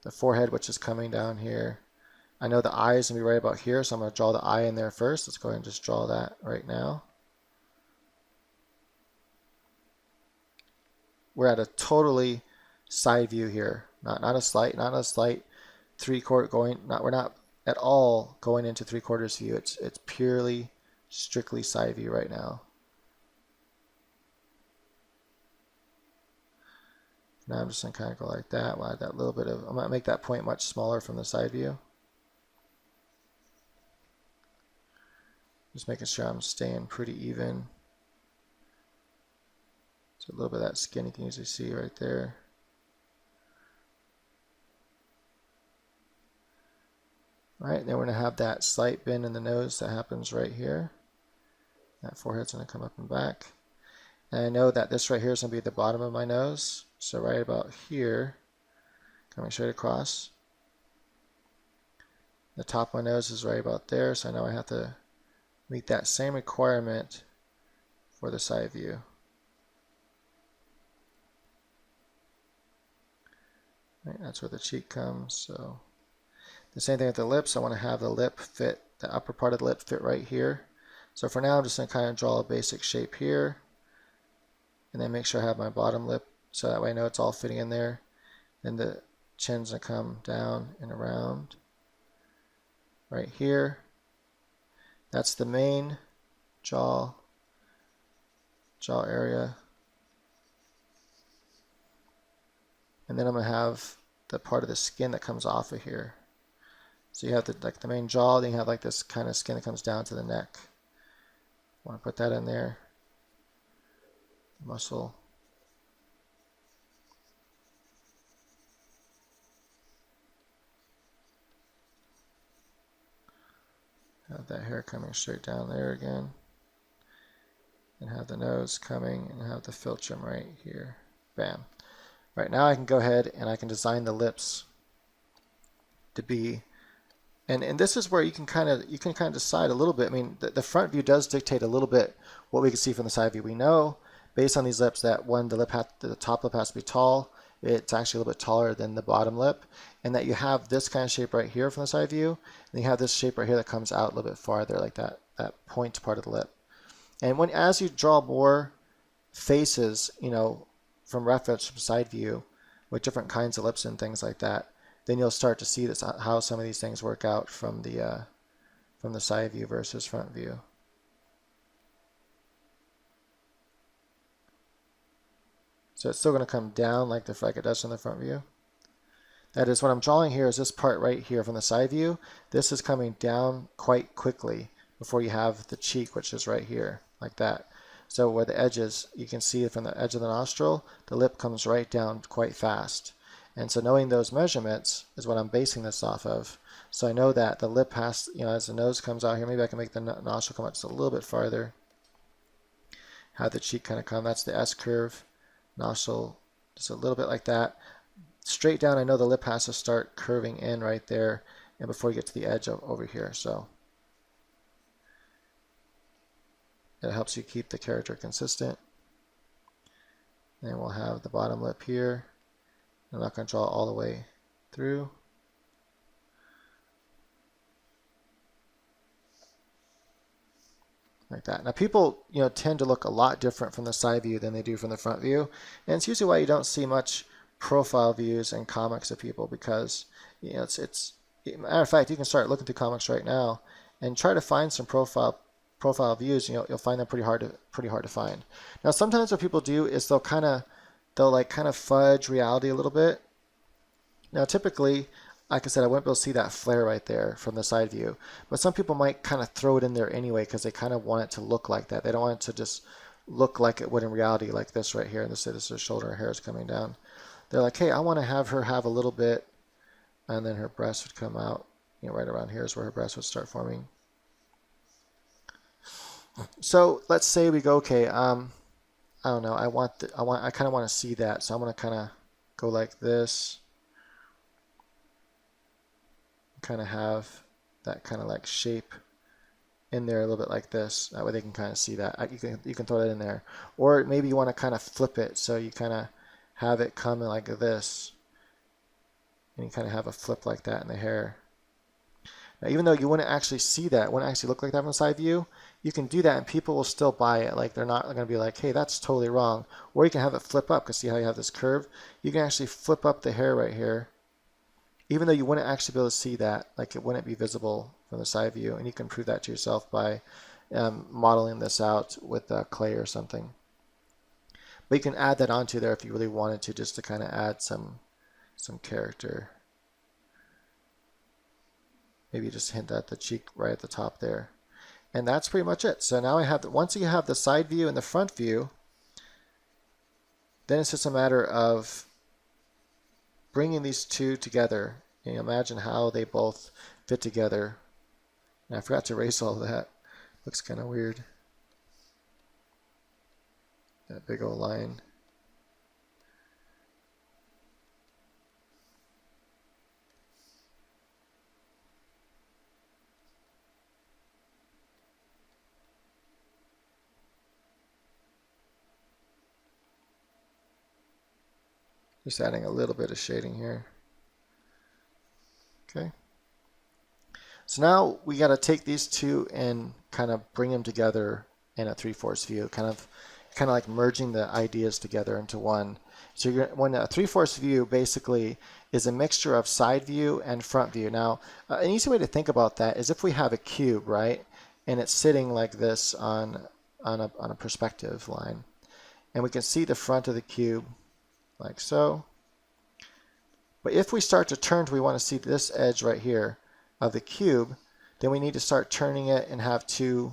The forehead, which is coming down here. I know the eye is going to be right about here, so I'm going to draw the eye in there first. Let's go ahead and just draw that right now. We're at a totally side view here. Not a slight 3/4 going. We're not at all going into 3/4 view. It's purely, strictly side view right now. Now I'm just going to kind of go like that. We'll add that little bit of, I'm going to make that point much smaller from the side view. Just making sure I'm staying pretty even. So a little bit of that skin you can usually see right there. All right, then we're going to have that slight bend in the nose that happens right here. That forehead's going to come up and back. And I know that this right here is going to be the bottom of my nose. So right about here, coming straight across. The top of my nose is right about there, so I know I have to meet that same requirement for the side view. Right, that's where the cheek comes. So the same thing with the lips. I want to have the lip fit, the upper part of the lip fit right here. So for now, I'm just going to kind of draw a basic shape here, and then make sure I have my bottom lip, so that way I know it's all fitting in there. Then the chin's going to come down and around right here. That's the main jaw area. And then I'm going to have the part of the skin that comes off of here. So you have the main jaw, then you have like this kind of skin that comes down to the neck. I want to put that in there. Muscle. Have that hair coming straight down there again. And have the nose coming and have the philtrum right here. Bam. Right now I can go ahead and I can design the lips to be, and this is where you can kind of decide a little bit. I mean, the front view does dictate a little bit what we can see from the side view. We know based on these lips that one, the top lip has to be tall. It's actually a little bit taller than the bottom lip, and that you have this kind of shape right here from the side view, and you have this shape right here that comes out a little bit farther, like that point part of the lip. And as you draw more faces, you know, from reference from side view with different kinds of lips and things like that, then you'll start to see this, how some of these things work out from the side view versus front view. So it's still going to come down like it does from the front view. That is, what I'm drawing here is this part right here from the side view. This is coming down quite quickly before you have the cheek, which is right here, like that. So where the edge is, you can see from the edge of the nostril, the lip comes right down quite fast. And so knowing those measurements is what I'm basing this off of. So I know that the lip has, you know, as the nose comes out here, maybe I can make the nostril come up just a little bit farther. Have the cheek kind of come, that's the S curve. Nostril, just a little bit like that. Straight down, I know the lip has to start curving in right there, and before you get to the edge over here. So it helps you keep the character consistent. And we'll have the bottom lip here. I'm not going to draw all the way through. Like that. Now people, you know, tend to look a lot different from the side view than they do from the front view, and it's usually why you don't see much profile views in comics of people, because, you know, it's matter of fact, you can start looking through comics right now and try to find some profile views. You know, you'll find them pretty hard to find. Now sometimes what people do is they'll kind of fudge reality a little bit. Now typically, like I said, I wouldn't be able to see that flare right there from the side view, but some people might kind of throw it in there anyway because they kind of want it to look like that. They don't want it to just look like it would in reality, like this right here. And this is her shoulder, her hair is coming down. They're like, hey, I want to have her have a little bit, and then her breast would come out. You know, right around here is where her breast would start forming. So let's say we go, okay, I don't know, I kind of want to see that, so I'm going to kind of go like this. Kind of have that kind of like shape in there a little bit like this. That way they can kind of see that. You can throw that in there. Or maybe you want to kind of flip it, so you kind of have it come in like this. And you kind of have a flip like that in the hair. Now, even though you wouldn't actually see that, wouldn't actually look like that from the side view, you can do that and people will still buy it. Like, they're not going to be like, hey, that's totally wrong. Or you can have it flip up, because see how you have this curve? You can actually flip up the hair right here, even though you wouldn't actually be able to see that, like it wouldn't be visible from the side view. And you can prove that to yourself by modeling this out with clay or something. But you can add that onto there if you really wanted to, just to kind of add some character. Maybe just hint at the cheek right at the top there. And that's pretty much it. So now I have, once you have the side view and the front view, then it's just a matter of bringing these two together. And imagine how they both fit together. And I forgot to erase all of that. Looks kind of weird. That big old line. Just adding a little bit of shading here. Okay. So now we got to take these two and kind of bring them together in a 3/4 view, kind of like merging the ideas together into one. So when a 3/4 view basically is a mixture of side view and front view. Now, an easy way to think about that is if we have a cube, right, and it's sitting like this on a perspective line, and we can see the front of the cube like so. But if we start to turn, we want to see this edge right here of the cube, then we need to start turning it and have two,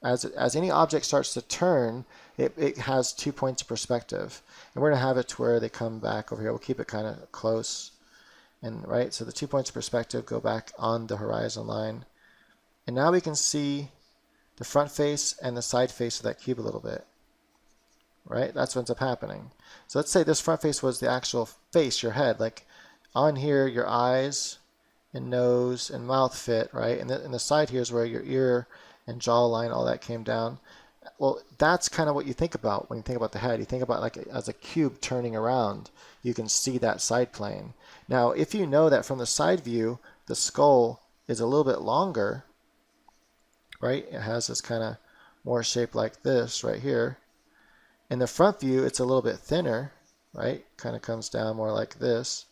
as any object starts to turn, it has 2 points of perspective. And we're going to have it to where they come back over here. We'll keep it kind of close. And right, so the 2 points of perspective go back on the horizon line. And now we can see the front face and the side face of that cube a little bit. Right? That's what ends up happening. So let's say this front face was the actual face, your head. Like on here, your eyes and nose and mouth fit, right? And the side here is where your ear and jawline, all that came down. Well, that's kind of what you think about when you think about the head. You think about like as a cube turning around, you can see that side plane. Now, if you know that from the side view, the skull is a little bit longer, right? It has this kind of more shape like this right here. In the front view, it's a little bit thinner, right? Kind of comes down more like this,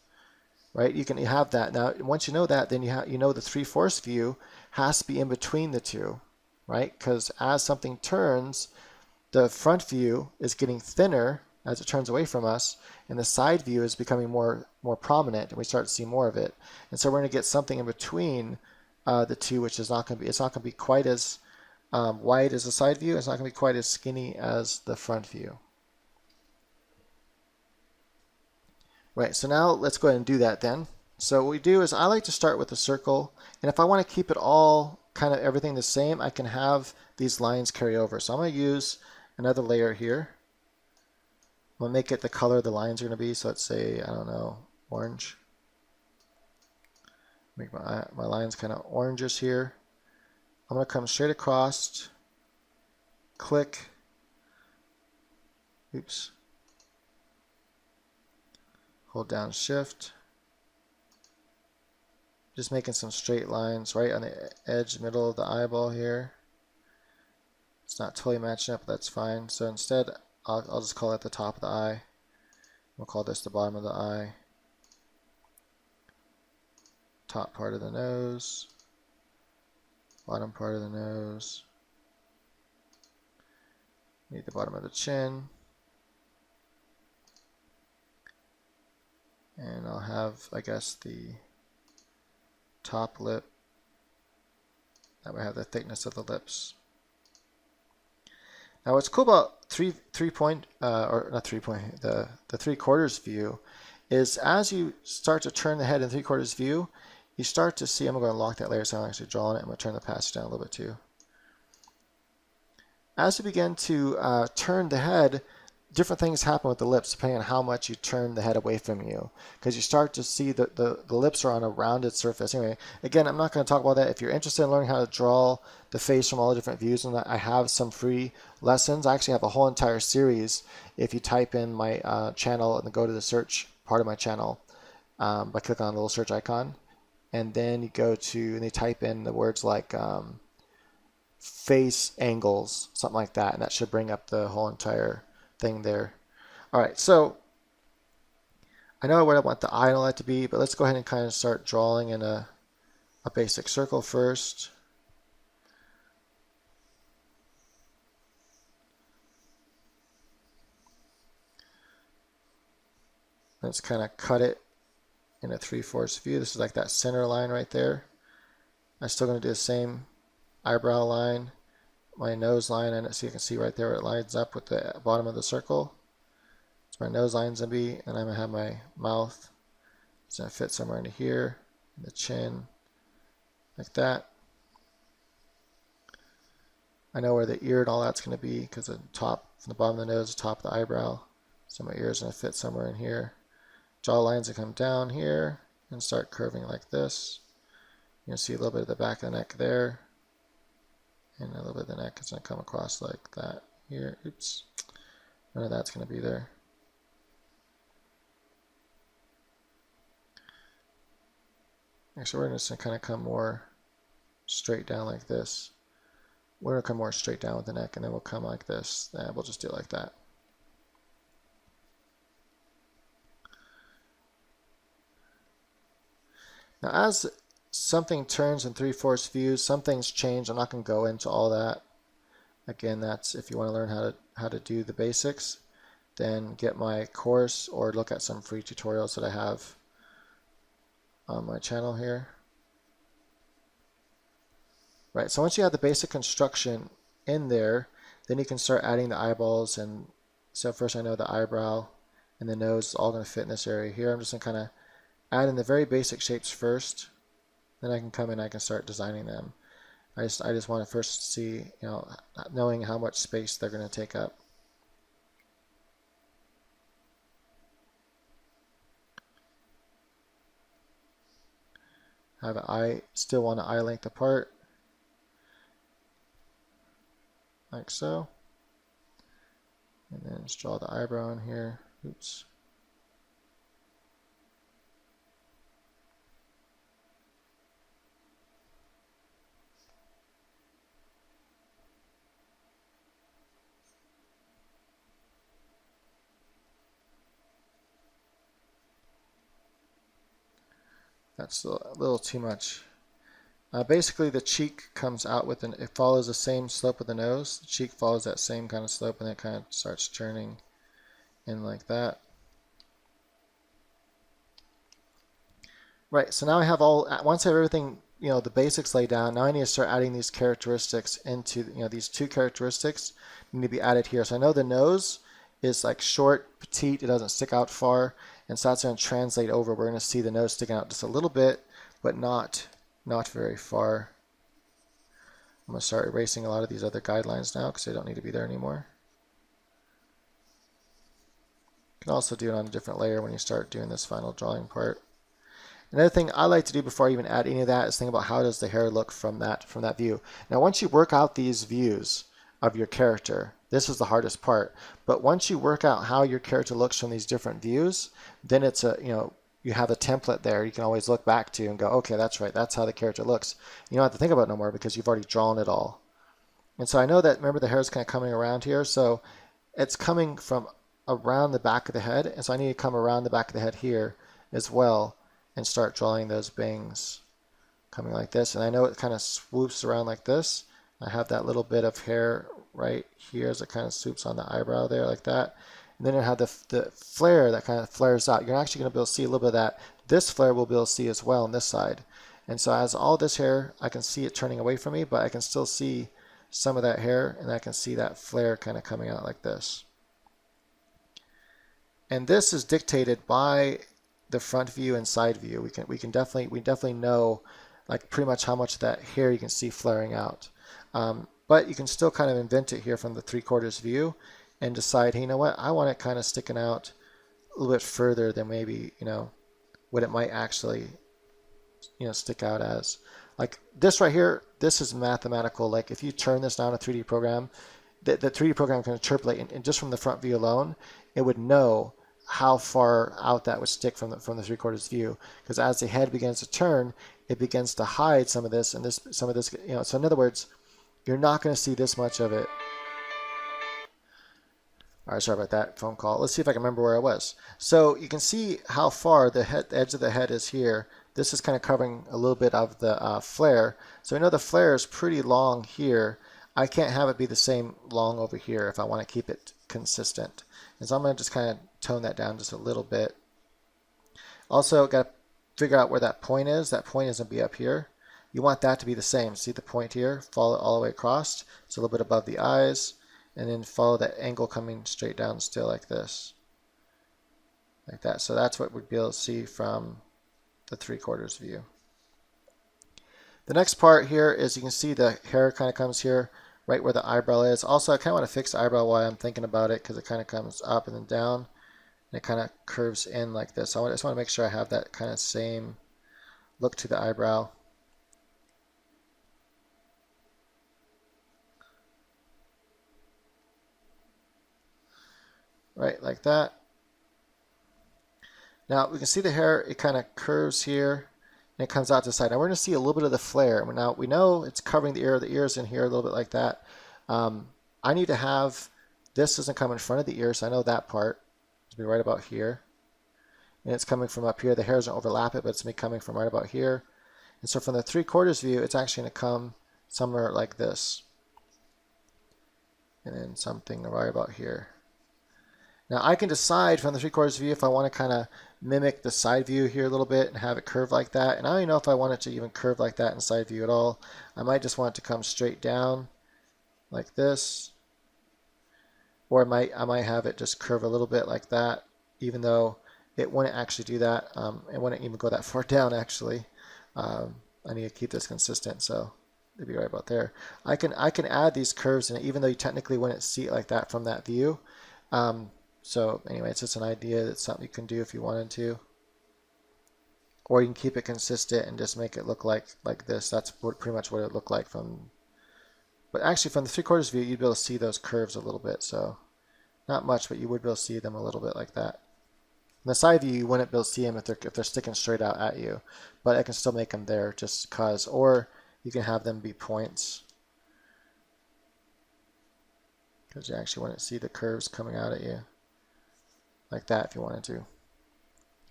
right? You can have that. Now, once you know that, then you know the 3/4 view has to be in between the two, right? Because as something turns, the front view is getting thinner as it turns away from us, and the side view is becoming more prominent, and we start to see more of it. And so we're going to get something in between the two, which is not going to be quite as wide as the side view. It's not going to be quite as skinny as the front view. Right, so now let's go ahead and do that then. So what we do is I like to start with a circle, and if I want to keep it all kind of everything the same, I can have these lines carry over. So I'm going to use another layer here. I'm going to make it the color the lines are going to be. So let's say, I don't know, orange. Make my lines kind of orangish here. I'm going to come straight across, click, oops, hold down shift, just making some straight lines right on the edge, middle of the eyeball here. It's not totally matching up, but that's fine. So instead, I'll just call it the top of the eye. We'll call this the bottom of the eye, top part of the nose, bottom part of the nose, need the bottom of the chin, and I'll have, I guess, the top lip. That way I have the thickness of the lips. Now what's cool about the 3/4 view is as you start to turn the head in 3/4 view, you start to see, I'm going to lock that layer so I don't actually draw on it. I'm going to turn the pass down a little bit too. As you begin to turn the head, different things happen with the lips depending on how much you turn the head away from you, because you start to see that the lips are on a rounded surface. Anyway, again, I'm not going to talk about that. If you're interested in learning how to draw the face from all the different views, and I have some free lessons. I actually have a whole entire series. If you type in my channel and go to the search part of my channel by clicking on the little search icon, and then you go to, and they type in the words like face angles, something like that, and that should bring up the whole entire thing there. All right, so I know what I want the eye and all that to be, but let's go ahead and kind of start drawing in a basic circle first. Let's kind of cut it in a 3/4 view. This is like that center line right there. I'm still going to do the same eyebrow line, my nose line, and so you can see right there where it lines up with the bottom of the circle. So my nose line's going to be, and I'm going to have my mouth. It's going to fit somewhere into here, the chin, like that. I know where the ear and all that's going to be because the top, from the bottom of the nose, the top of the eyebrow. So my ear is going to fit somewhere in here. Jaw lines will come down here and start curving like this. You can see a little bit of the back of the neck there. And a little bit of the neck is going to come across like that here. Oops. None of that's going to be there. Actually, we're just going to kind of come more straight down like this. We're going to come more straight down with the neck, and then we'll come like this. And we'll just do it like that. Now, as something turns in 3/4 views, some things change. I'm not going to go into all that. Again, that's if you want to learn how to do the basics, then get my course or look at some free tutorials that I have on my channel here. Right, so once you have the basic construction in there, then you can start adding the eyeballs. And so first I know the eyebrow and the nose is all going to fit in this area here. I'm just going to kind of add in the very basic shapes first. Then I can come in and I can start designing them. I just want to first see, knowing how much space they're going to take up. Have an eye, still want an eye length apart, like so. And then just draw the eyebrow in here. Oops. That's a little too much. Basically, the cheek comes out with it follows the same slope of the nose. The cheek follows that same kind of slope, and it kind of starts turning in like that. Right, so now I have once I have everything, the basics laid down, now I need to start adding these characteristics into, these two characteristics need to be added here. So I know the nose is like short, petite, it doesn't stick out far, and so that's going to translate over. We're going to see the nose sticking out just a little bit, but not very far. I'm going to start erasing a lot of these other guidelines now because they don't need to be there anymore. You can also do it on a different layer when you start doing this final drawing part. Another thing I like to do before I even add any of that is think about how does the hair look from that view. Now once you work out these views of your character, this is the hardest part, but once you work out how your character looks from these different views, then it's you have a template there you can always look back to and go, okay, that's right, that's how the character looks. You don't have to think about it no more because you've already drawn it all. And so I know that, remember, the hair is kind of coming around here, so it's coming from around the back of the head, and so I need to come around the back of the head here as well and start drawing those bangs coming like this. And I know it kind of swoops around like this. I have that little bit of hair right here as it kind of swoops on the eyebrow there like that. And then I have the flare that kind of flares out. You're actually going to be able to see a little bit of that. This flare we'll be able to see as well on this side. And so as all this hair, I can see it turning away from me, but I can still see some of that hair, and I can see that flare kind of coming out like this. And this is dictated by the front view and side view. We definitely know like pretty much how much of that hair you can see flaring out. But you can still kind of invent it here from the 3/4 view and decide, hey, you know what, I want it kind of sticking out a little bit further than maybe, what it might actually, stick out as. Like this right here, this is mathematical. Like if you turn this down a 3D program, the 3D program can interpolate, and just from the front view alone, it would know how far out that would stick from the 3/4 view, because as the head begins to turn, it begins to hide some of this and some of this. So in other words, you're not going to see this much of it. All right, sorry about that phone call. Let's see if I can remember where I was. So you can see how far the edge of the head is here. This is kind of covering a little bit of the flare. So we know the flare is pretty long here. I can't have it be the same long over here if I want to keep it consistent. And so I'm going to just kind of tone that down just a little bit. Also, got to figure out where that point is. That point is going to be up here. You want that to be the same. See the point here? Follow it all the way across. It's a little bit above the eyes. And then follow that angle coming straight down still like this. Like that. So that's what we'd be able to see from the 3/4 view. The next part here is you can see the hair kind of comes here right where the eyebrow is. Also, I kind of want to fix the eyebrow while I'm thinking about it because it kind of comes up and then down. And it kind of curves in like this. So I just want to make sure I have that kind of same look to the eyebrow. Right, like that. Now we can see the hair, it kind of curves here and it comes out to the side. Now we're going to see a little bit of the flare. Now we know it's covering the ear's in here a little bit like that. I need to have, this doesn't come in front of the ear, so I know that part to be right about here. And it's coming from up here. The hair doesn't overlap it, but it's me coming from right about here. And so from the 3/4 view, it's actually going to come somewhere like this. And then something right about here. Now I can decide from the 3/4 view if I want to kind of mimic the side view here a little bit and have it curve like that. And I don't even know if I want it to even curve like that in side view at all. I might just want it to come straight down like this. Or I might have it just curve a little bit like that, even though it wouldn't actually do that. It wouldn't even go that far down actually. I need to keep this consistent, so it'd be right about there. I can add these curves in it, even though you technically wouldn't see it like that from that view. So anyway, it's just an idea. It's something you can do if you wanted to. Or you can keep it consistent and just make it look like this. That's pretty much what it looked like from. But actually from the 3/4 view, you'd be able to see those curves a little bit. So not much, but you would be able to see them a little bit like that. In the side view, you wouldn't be able to see them if they're sticking straight out at you. But I can still make them there just because. Or you can have them be points. Because you actually wouldn't see the curves coming out at you. Like that if you wanted to.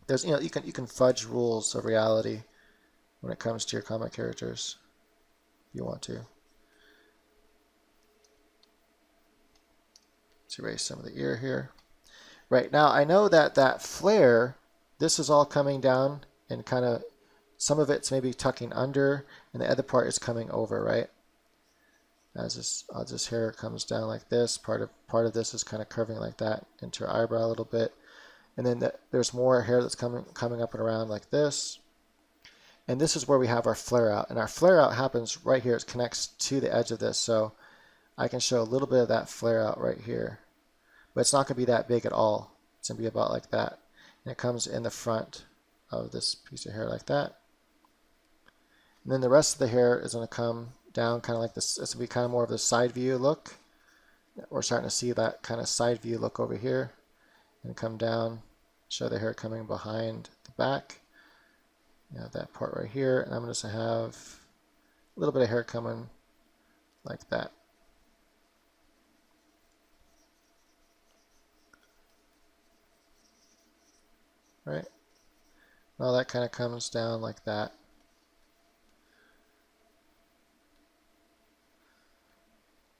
There's, you can fudge rules of reality when it comes to your comic characters if you want to. Let's erase some of the ear here. Right, now I know that that flare, this is all coming down and kind of, some of it's maybe tucking under and the other part is coming over, right? As this hair comes down like this, part of this is kind of curving like that into her eyebrow a little bit. And then there's more hair that's coming up and around like this. And this is where we have our flare out. And our flare out happens right here. It connects to the edge of this. So I can show a little bit of that flare out right here. But it's not going to be that big at all. It's going to be about like that. And it comes in the front of this piece of hair like that. And then the rest of the hair is going to come down kind of like this. This will be kind of more of the side view look. We're starting to see that kind of side view look over here. And come down, show the hair coming behind the back. You have that part right here, and I'm just going to have a little bit of hair coming like that. Right? Now that kind of comes down like that.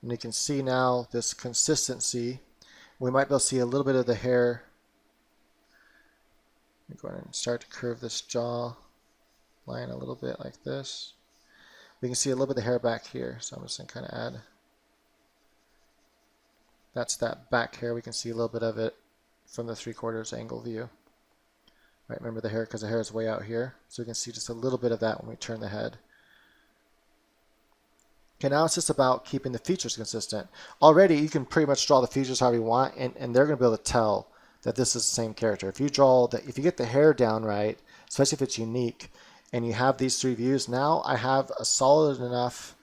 And you can see now this consistency. We might be able to see a little bit of the hair. I'm going to start to curve this jaw line a little bit like this. We can see a little bit of the hair back here, so I'm just going to kind of add. That's that back hair. We can see a little bit of it from the 3/4 angle view. Right, remember the hair, because the hair is way out here. So we can see just a little bit of that when we turn the head. Okay, now it's just about keeping the features consistent. Already, you can pretty much draw the features however you want, and they're going to be able to tell that this is the same character. If you get the hair down right, especially if it's unique, and you have these 3 views, now I have a solid enough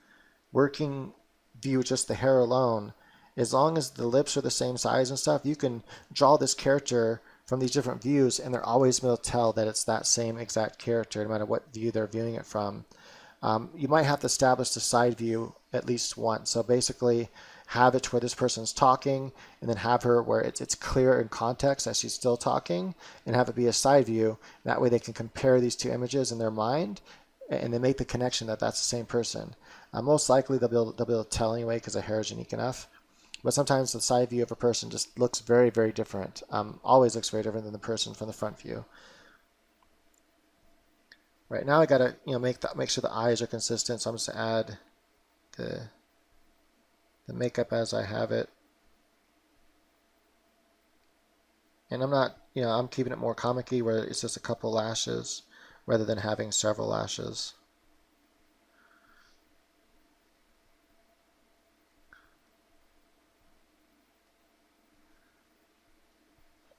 working view with just the hair alone. As long as the lips are the same size and stuff, you can draw this character from these different views, and they're always able to tell that it's that same exact character, no matter what view they're viewing it from. You might have to establish the side view at least once. So basically have it to where this person's talking, and then have her where it's clear in context that she's still talking, and have it be a side view. That way they can compare these 2 images in their mind, and they make the connection that that's the same person. Most likely they'll be able to tell anyway because the hair is unique enough. But sometimes the side view of a person just looks very, very different. Always looks very different than the person from the front view. Right now I gotta, make sure the eyes are consistent. So I'm just gonna add the makeup as I have it. And I'm not, I'm keeping it more comic-y where it's just a couple lashes rather than having several lashes.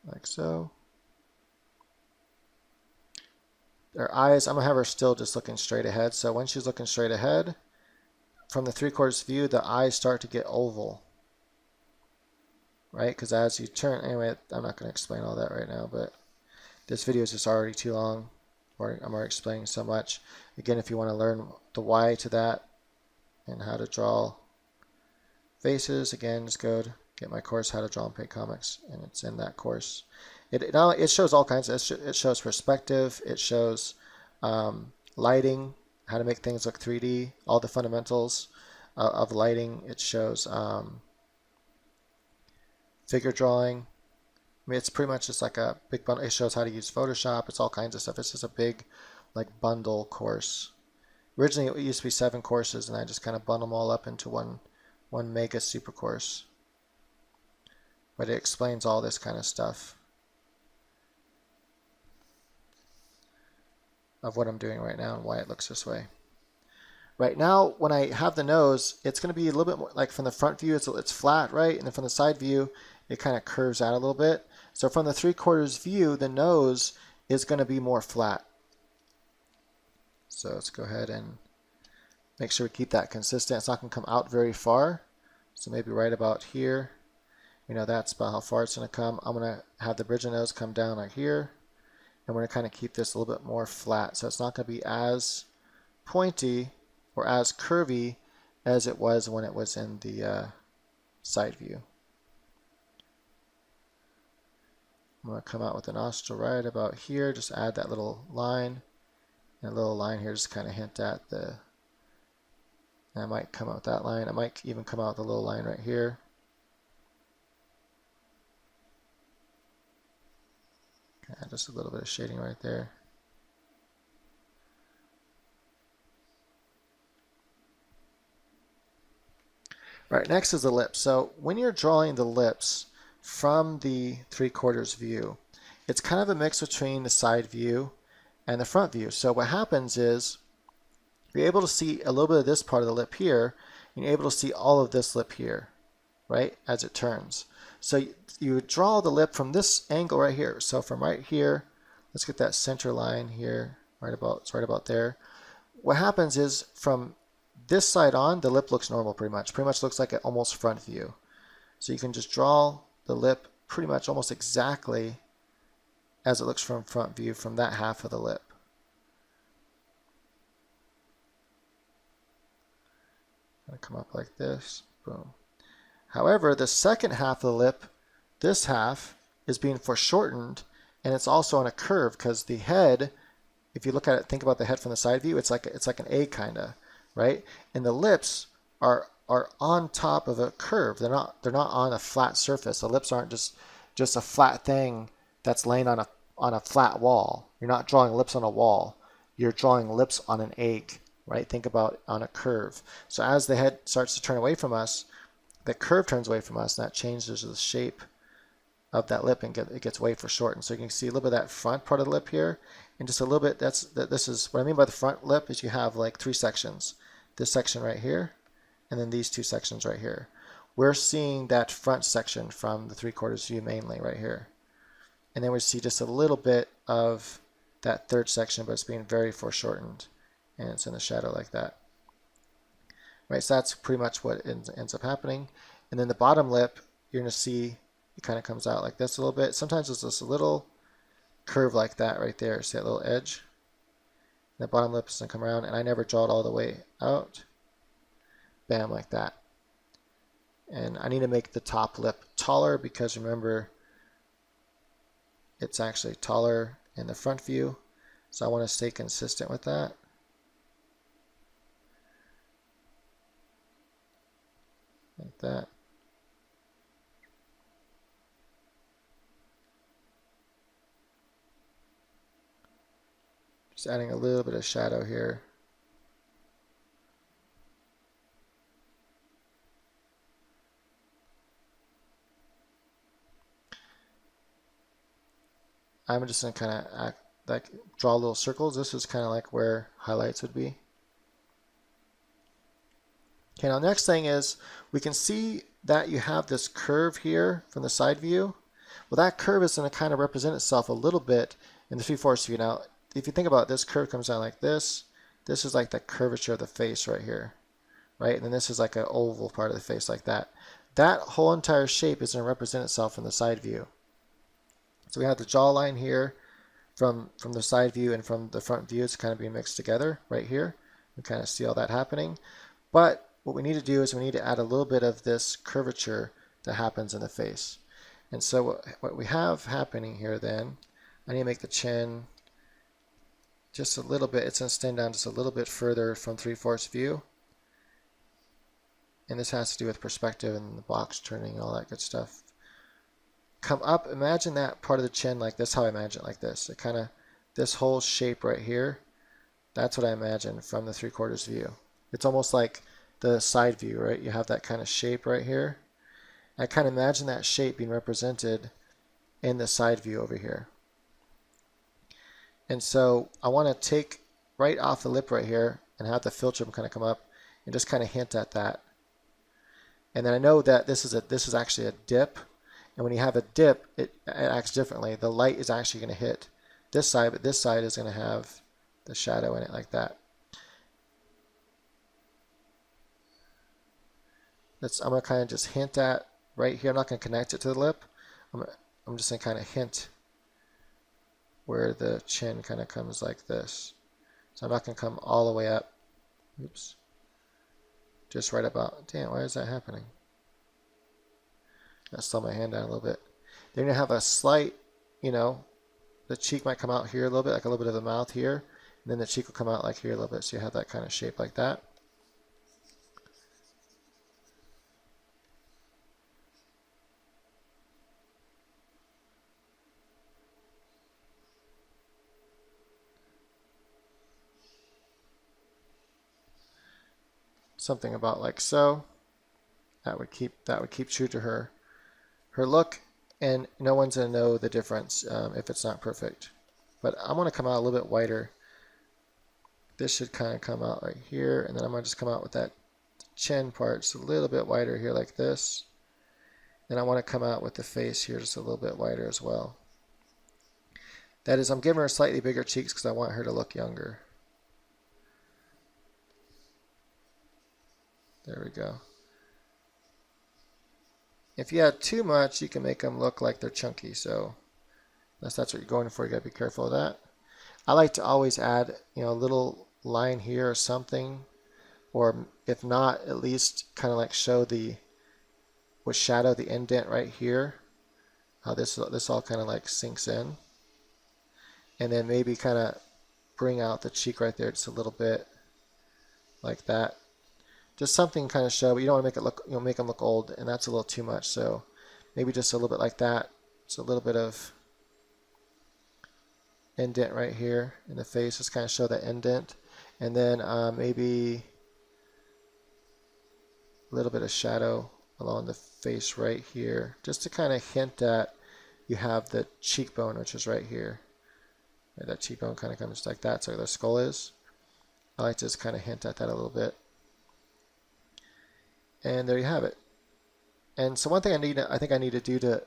Like so. Her eyes, I'm gonna have her still just looking straight ahead. So when she's looking straight ahead, from the 3/4 view, the eyes start to get oval. Right? Because as you turn, anyway, I'm not gonna explain all that right now, but this video is just already too long. I'm already explaining so much. Again, if you want to learn the why to that and how to draw faces, again, just go to get my course, How to Draw and Paint Comics, and it's in that course. It shows all kinds of, it shows perspective, it shows lighting, how to make things look 3D, all the fundamentals of lighting. It shows figure drawing. I mean, it's pretty much just like a big bundle. It shows how to use Photoshop. It's all kinds of stuff. It's just a big, like, bundle course. Originally, it used to be 7 courses, and I just kind of bundle them all up into one mega super course. But it explains all this kind of stuff of what I'm doing right now and why it looks this way. Right now, when I have the nose, it's going to be a little bit more, like from the front view, it's flat, right? And then from the side view, it kind of curves out a little bit. So from the 3/4 view, the nose is going to be more flat. So let's go ahead and make sure we keep that consistent. It's not going to come out very far. So maybe right about here. That's about how far it's going to come. I'm going to have the bridge of the nose come down like here. And we're going to kind of keep this a little bit more flat. So it's not going to be as pointy or as curvy as it was when it was in the side view. I'm going to come out with the nostril right about here. Just add that little line. And a little line here just kind of hint at the... I might come out with that line. I might even come out with a little line right here. Add just a little bit of shading right there. Right, next is the lips. So when you're drawing the lips from the 3/4 view, it's kind of a mix between the side view and the front view. So what happens is you're able to see a little bit of this part of the lip here, and you're able to see all of this lip here, right, as it turns. So you draw the lip from this angle right here. So from right here, let's get that center line here, it's right about there. What happens is from this side on, the lip looks normal pretty much. Pretty much looks like an almost front view. So you can just draw the lip pretty much almost exactly as it looks from front view from that half of the lip. Gonna come up like this, boom. However, the second half of the lip, this half, is being foreshortened, and it's also on a curve because the head, if you look at it, think about the head from the side view, it's like an A kind of, right? And the lips are on top of a curve. They're not on a flat surface. The lips aren't just a flat thing that's laying on a flat wall. You're not drawing lips on a wall. You're drawing lips on an egg, right? Think about on a curve. So as the head starts to turn away from us, the curve turns away from us, and that changes the shape of that lip, and it gets way foreshortened. So you can see a little bit of that front part of the lip here, and just a little bit. This is what I mean by the front lip is you have like 3 sections. This section right here, and then these 2 sections right here. We're seeing that front section from the 3/4 view mainly right here, and then we see just a little bit of that third section, but it's being very foreshortened, and it's in the shadow like that. Right, so that's pretty much what ends up happening. And then the bottom lip, you're going to see it kind of comes out like this a little bit. Sometimes it's just a little curve like that right there. See that little edge? And the bottom lip is going to come around, and I never draw it all the way out. Bam, like that. And I need to make the top lip taller because remember, it's actually taller in the front view. So I want to stay consistent with that. Like that. Just adding a little bit of shadow here. I'm just going to kind of draw little circles. This is kind of like where highlights would be. Okay, now next thing is we can see that you have this curve here from the side view. Well, that curve is going to kind of represent itself a little bit in the 3/4 view. Now, if you think about it, this curve comes down like this. This is like the curvature of the face right here, right? And then this is like an oval part of the face like that. That whole entire shape is going to represent itself from the side view. So we have the jawline here from the side view and from the front view. It's kind of being mixed together right here. We kind of see all that happening. But what we need to do is we need to add a little bit of this curvature that happens in the face. And so what we have happening here then, I need to make the chin just a little bit. It's going to stand down just a little bit further from 3/4 view. And this has to do with perspective and the box turning and all that good stuff. Come up, imagine that part of the chin like this, how I imagine it like this. It kind of, this whole shape right here, that's what I imagine from the 3/4 view. It's almost like the side view, right? You have that kind of shape right here. I kind of imagine that shape being represented in the side view over here. And so I want to take right off the lip right here and have the filter kind of come up and just kind of hint at that. And then I know that this is actually a dip. And when you have a dip, it acts differently. The light is actually going to hit this side, but this side is going to have the shadow in it like that. I'm going to kind of just hint at right here. I'm not going to connect it to the lip. I'm just going to kind of hint where the chin kind of comes like this. So I'm not going to come all the way up. Oops. Just right about, damn, why is that happening? Gotta slow my hand down a little bit. Then you have a slight, the cheek might come out here a little bit, like a little bit of the mouth here. And then the cheek will come out like here a little bit. So you have that kind of shape like that. Something about like so. That would keep true to her look, and no one's gonna know the difference if it's not perfect. But I'm gonna come out a little bit whiter. This should kind of come out right here, and then I'm gonna just come out with that chin part just a little bit whiter here like this. And I want to come out with the face here just a little bit whiter as well. That is, I'm giving her slightly bigger cheeks because I want her to look younger. There we go. If you add too much, you can make them look like they're chunky. So unless that's what you're going for, you gotta be careful of that. I like to always add, a little line here or something, or if not, at least kind of like show with shadow the indent right here. How this all kind of like sinks in, and then maybe kind of bring out the cheek right there just a little bit, like that. Just something kind of show, but you don't want to make it look, make them look old, and that's a little too much. So maybe just a little bit like that. Just a little bit of indent right here in the face, just kind of show that indent, and then maybe a little bit of shadow along the face right here, just to kind of hint that you have the cheekbone, which is right here. Right, that cheekbone kind of comes like that, so the skull is. I like to just kind of hint at that a little bit. And there you have it. And so one thing I think I need to do to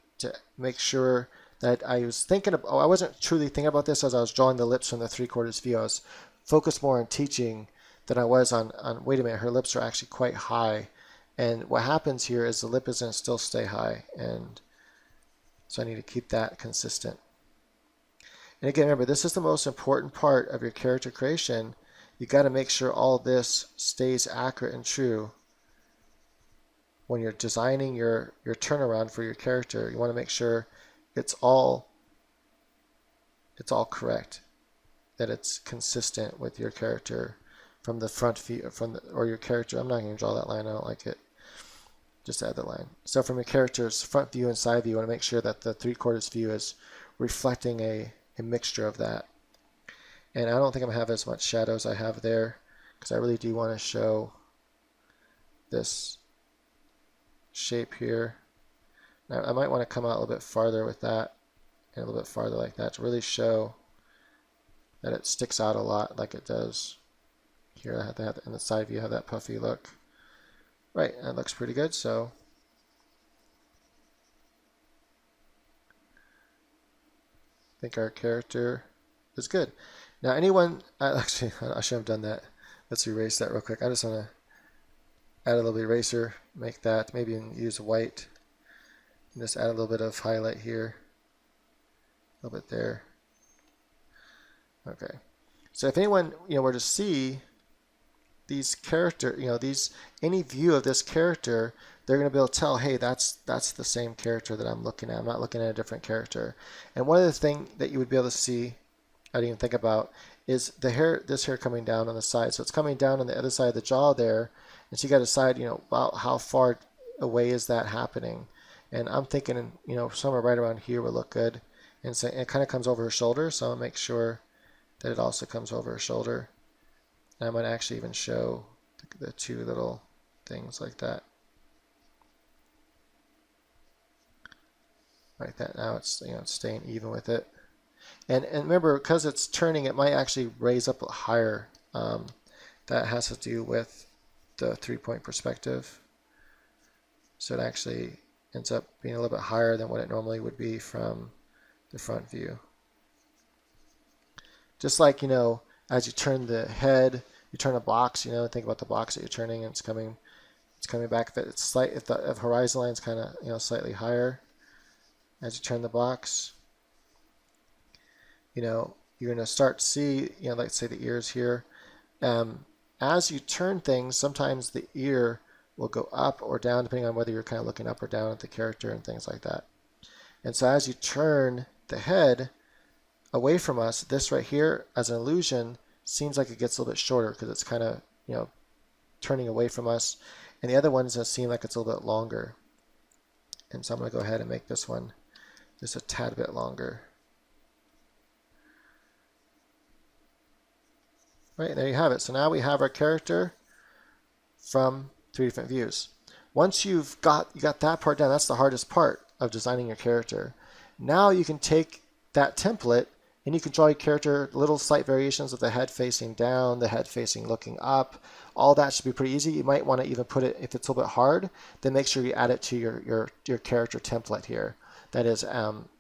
make sure that I was thinking of, I wasn't truly thinking about this as I was drawing the lips from the 3/4 view. I was focused more on teaching than I was on wait a minute, her lips are actually quite high. And what happens here is the lip is going to still stay high. And so I need to keep that consistent. And again, remember, this is the most important part of your character creation. You got to make sure all this stays accurate and true. When you're designing your turnaround for your character, you want to make sure it's all correct, that it's consistent with your character from the front view, or your character. I'm not going to draw that line. I don't like it. Just add the line. So from your character's front view and side view, you want to make sure that the 3/4 view is reflecting a mixture of that. And I don't think I'm going to have as much shadow as I have there, because I really do want to show this shape here. Now, I might want to come out a little bit farther with that, and a little bit farther like that, to really show that it sticks out a lot like it does here. I have to have in the side view have that puffy look. Right, that looks pretty good. So I think our character is good. Now anyone, actually I should have done that. Let's erase that real quick. I just want to add a little bit of eraser, make that, maybe use white, and just add a little bit of highlight here, a little bit there. Okay, so if anyone were to see these character, any view of this character, they're going to be able to tell, hey, that's the same character that I'm looking at. I'm not looking at a different character. And one of the things that you would be able to see, I didn't even think about, is the hair, this hair coming down on the side. So it's coming down on the other side of the jaw there, and so you got to decide, about how far away is that happening. And I'm thinking, somewhere right around here would look good. And so it kind of comes over her shoulder, so I'll make sure that it also comes over her shoulder. And I might actually even show the two little things like that. Like that. Now it's it's staying even with it. And remember, because it's turning, it might actually raise up higher. That has to do with the 3-point perspective. So it actually ends up being a little bit higher than what it normally would be from the front view. Just like, as you turn the head, you turn a box, think about the box that you're turning, and it's coming back. If it's slight, if the horizon line is kind of, slightly higher as you turn the box, you're going to start to see, like say the ears here. As you turn things, sometimes the ear will go up or down depending on whether you're kind of looking up or down at the character and things like that. And so as you turn the head away from us, this right here as an illusion seems like it gets a little bit shorter because it's kind of turning away from us, and the other ones seem like it's a little bit longer. And so I'm going to go ahead and make this one just a tad bit longer. Right, and there you have it. So now we have our character from 3 different views. Once you got that part done, that's the hardest part of designing your character. Now you can take that template and you can draw your character, little slight variations of the head facing down, the head facing looking up. All that should be pretty easy. You might want to even put it, if it's a little bit hard, then make sure you add it to your character template here. That is,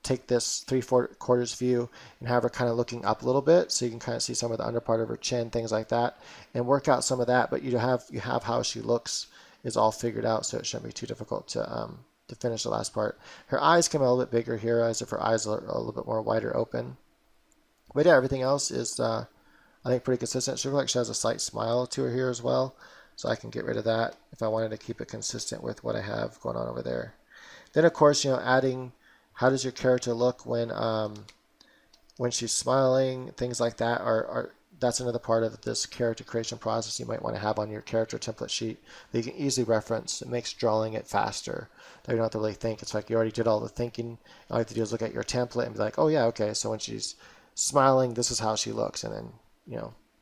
take this 3/4 view and have her kind of looking up a little bit, so you can kind of see some of the under part of her chin, things like that, and work out some of that. But you have how she looks is all figured out, so it shouldn't be too difficult to finish the last part. Her eyes come a little bit bigger here, as if her eyes are a little bit more wider open. But yeah, everything else is, I think, pretty consistent. She looks like she has a slight smile to her here as well, so I can get rid of that if I wanted to keep it consistent with what I have going on over there. Then, of course, adding how does your character look when she's smiling, things like that that's another part of this character creation process you might want to have on your character template sheet that you can easily reference. It makes drawing it faster. That you don't have to really think. It's like you already did all the thinking. All you have to do is look at your template and be like, oh yeah, okay, so when she's smiling, this is how she looks, and then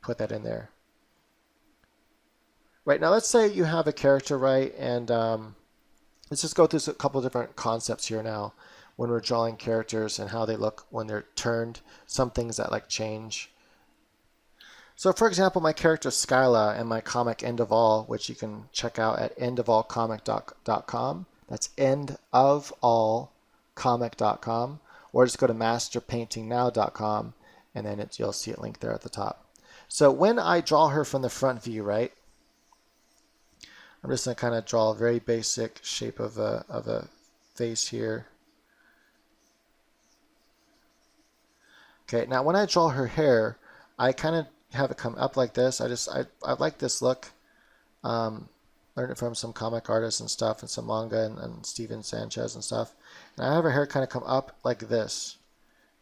put that in there. Right, now let's say you have a character, right, and let's just go through a couple of different concepts here now when we're drawing characters and how they look when they're turned, some things that like change. So for example, my character Skyla and my comic End of All, which you can check out at endofallcomic.com. That's endofallcomic.com, or just go to masterpaintingnow.com, and then you'll see it linked there at the top. So when I draw her from the front view, right, I'm just going to kind of draw a very basic shape of a face here. Okay, now when I draw her hair, I kind of have it come up like this. I like this look. Learned it from some comic artists and stuff, and some manga and Steven Sanchez and stuff. And I have her hair kind of come up like this,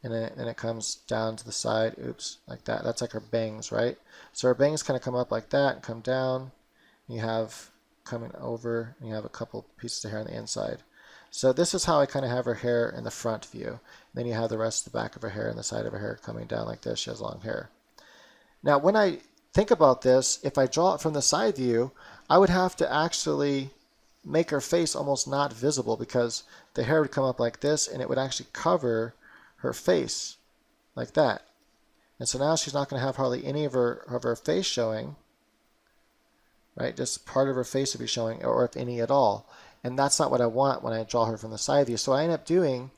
and then it comes down to the side. Oops, like that. That's like her bangs, right? So her bangs kind of come up like that and come down. You have coming over, and you have a couple pieces of hair on the inside. So this is how I kind of have her hair in the front view. And then you have the rest of the back of her hair and the side of her hair coming down like this. She has long hair. Now, when I think about this, if I draw it from the side view, I would have to actually make her face almost not visible because the hair would come up like this and it would actually cover her face like that. And so now she's not going to have hardly any of her face showing, right? Just part of her face would be showing, or if any at all. And that's not what I want when I draw her from the side view. So what I end up doing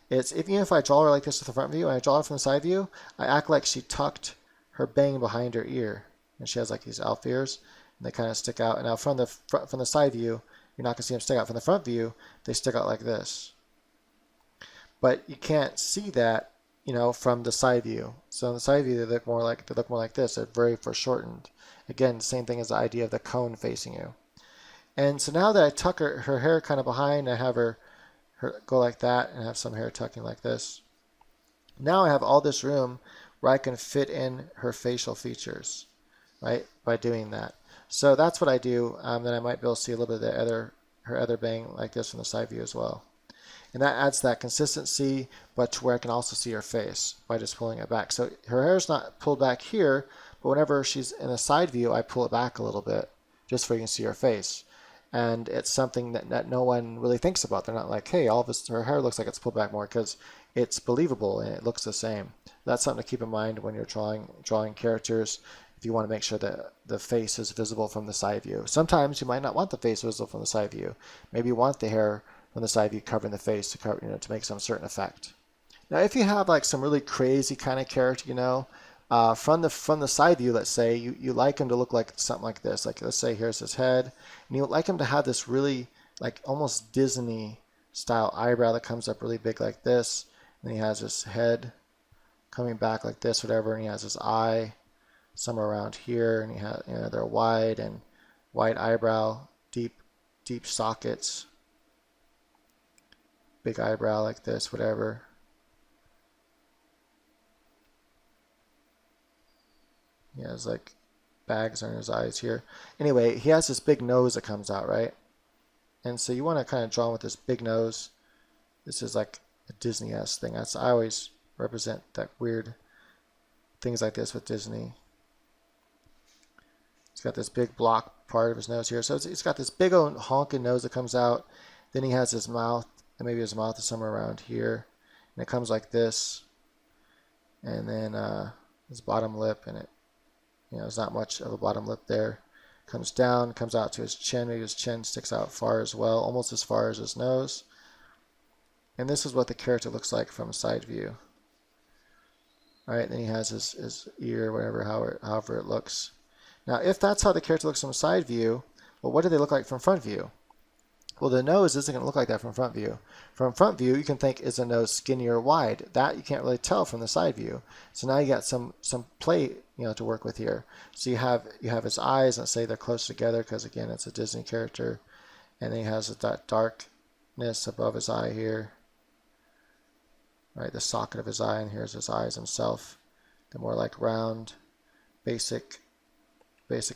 is, even if I draw her like this with the front view and I draw her from the side view, I act like she tucked her bang behind her ear. And she has like these elf ears, and they kind of stick out. And now from the side view, you're not going to see them stick out. From the front view, they stick out like this. But you can't see that, from the side view. So in the side view, they look more like this. They're very foreshortened. Again, same thing as the idea of the cone facing you. And so now that I tuck her hair kind of behind, I have her go like that and have some hair tucking like this. Now I have all this room where I can fit in her facial features, right, by doing that. So that's what I do. Then I might be able to see a little bit of her other bang like this from the side view as well. And that adds that consistency, but to where I can also see her face by just pulling it back. So her hair is not pulled back here, but whenever she's in a side view, I pull it back a little bit just so you can see her face. And it's something that no one really thinks about. They're not like, hey, all of her hair looks like it's pulled back more, because it's believable and it looks the same. That's something to keep in mind when you're drawing characters, if you want to make sure that the face is visible from the side view. Sometimes you might not want the face visible from the side view. Maybe you want the hair from the side view covering the face to make some certain effect. Now, if you have like some really crazy kind of character, from the side view, let's say you like him to look like something like this. Like, let's say here's his head, and you would like him to have this really like almost Disney style eyebrow that comes up really big like this, and he has his head coming back like this, whatever, and he has his eye somewhere around here, and he has, they're wide eyebrow, deep sockets, big eyebrow like this, whatever. He has like bags under his eyes here. Anyway, he has this big nose that comes out, right? And so you want to kind of draw him with this big nose. This is like a Disney-esque thing. I always represent that weird things like this with Disney. He's got this big block part of his nose here. So he's got this big old honking nose that comes out. Then he has his mouth, and maybe his mouth is somewhere around here. And it comes like this. And then his bottom lip, and there's not much of a bottom lip there. Comes down, comes out to his chin. Maybe his chin sticks out far as well, almost as far as his nose. And this is what the character looks like from a side view. All right, then he has his ear, however it looks. Now, if that's how the character looks from a side view, well, what do they look like from front view? Well, the nose isn't going to look like that from front view. From front view, you can think, is the nose skinny or wide? That you can't really tell from the side view. So now you got some play, to work with here. So you have his eyes. Let's say they're close together because again, it's a Disney character, and then he has that darkness above his eye here. Right, the socket of his eye, and here's his eyes himself. They're more like round, basic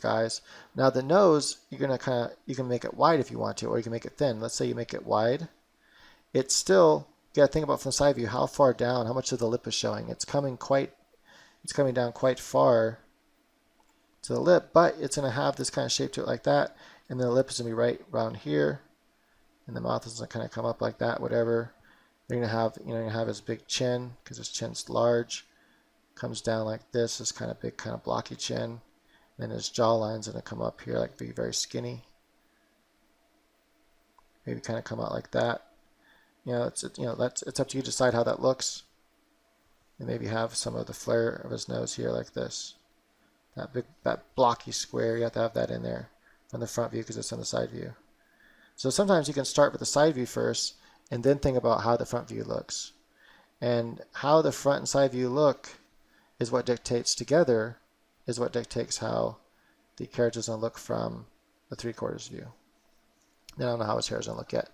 eyes. Now the nose, you can make it wide if you want to, or you can make it thin. Let's say you make it wide. It's still, you got to think about from the side view, how far down, how much of the lip is showing. It's coming down quite far to the lip, but it's going to have this kind of shape to it like that, and then the lip is going to be right around here, and the mouth is going to kind of come up like that, whatever. You're going to have, have his big chin, because his chin's large, comes down like this kind of big, kind of blocky chin. Then his jawline's going to come up here, like be very skinny. Maybe kind of come out like that. It's up to you to decide how that looks. And maybe have some of the flare of his nose here like this. That blocky square, you have to have that in there from the front view because it's on the side view. So sometimes you can start with the side view first and then think about how the front view looks. And how the front and side view look is what dictates together, is what dictates how the character's going to look from the 3/4 view. I don't know how his hair is going to look yet.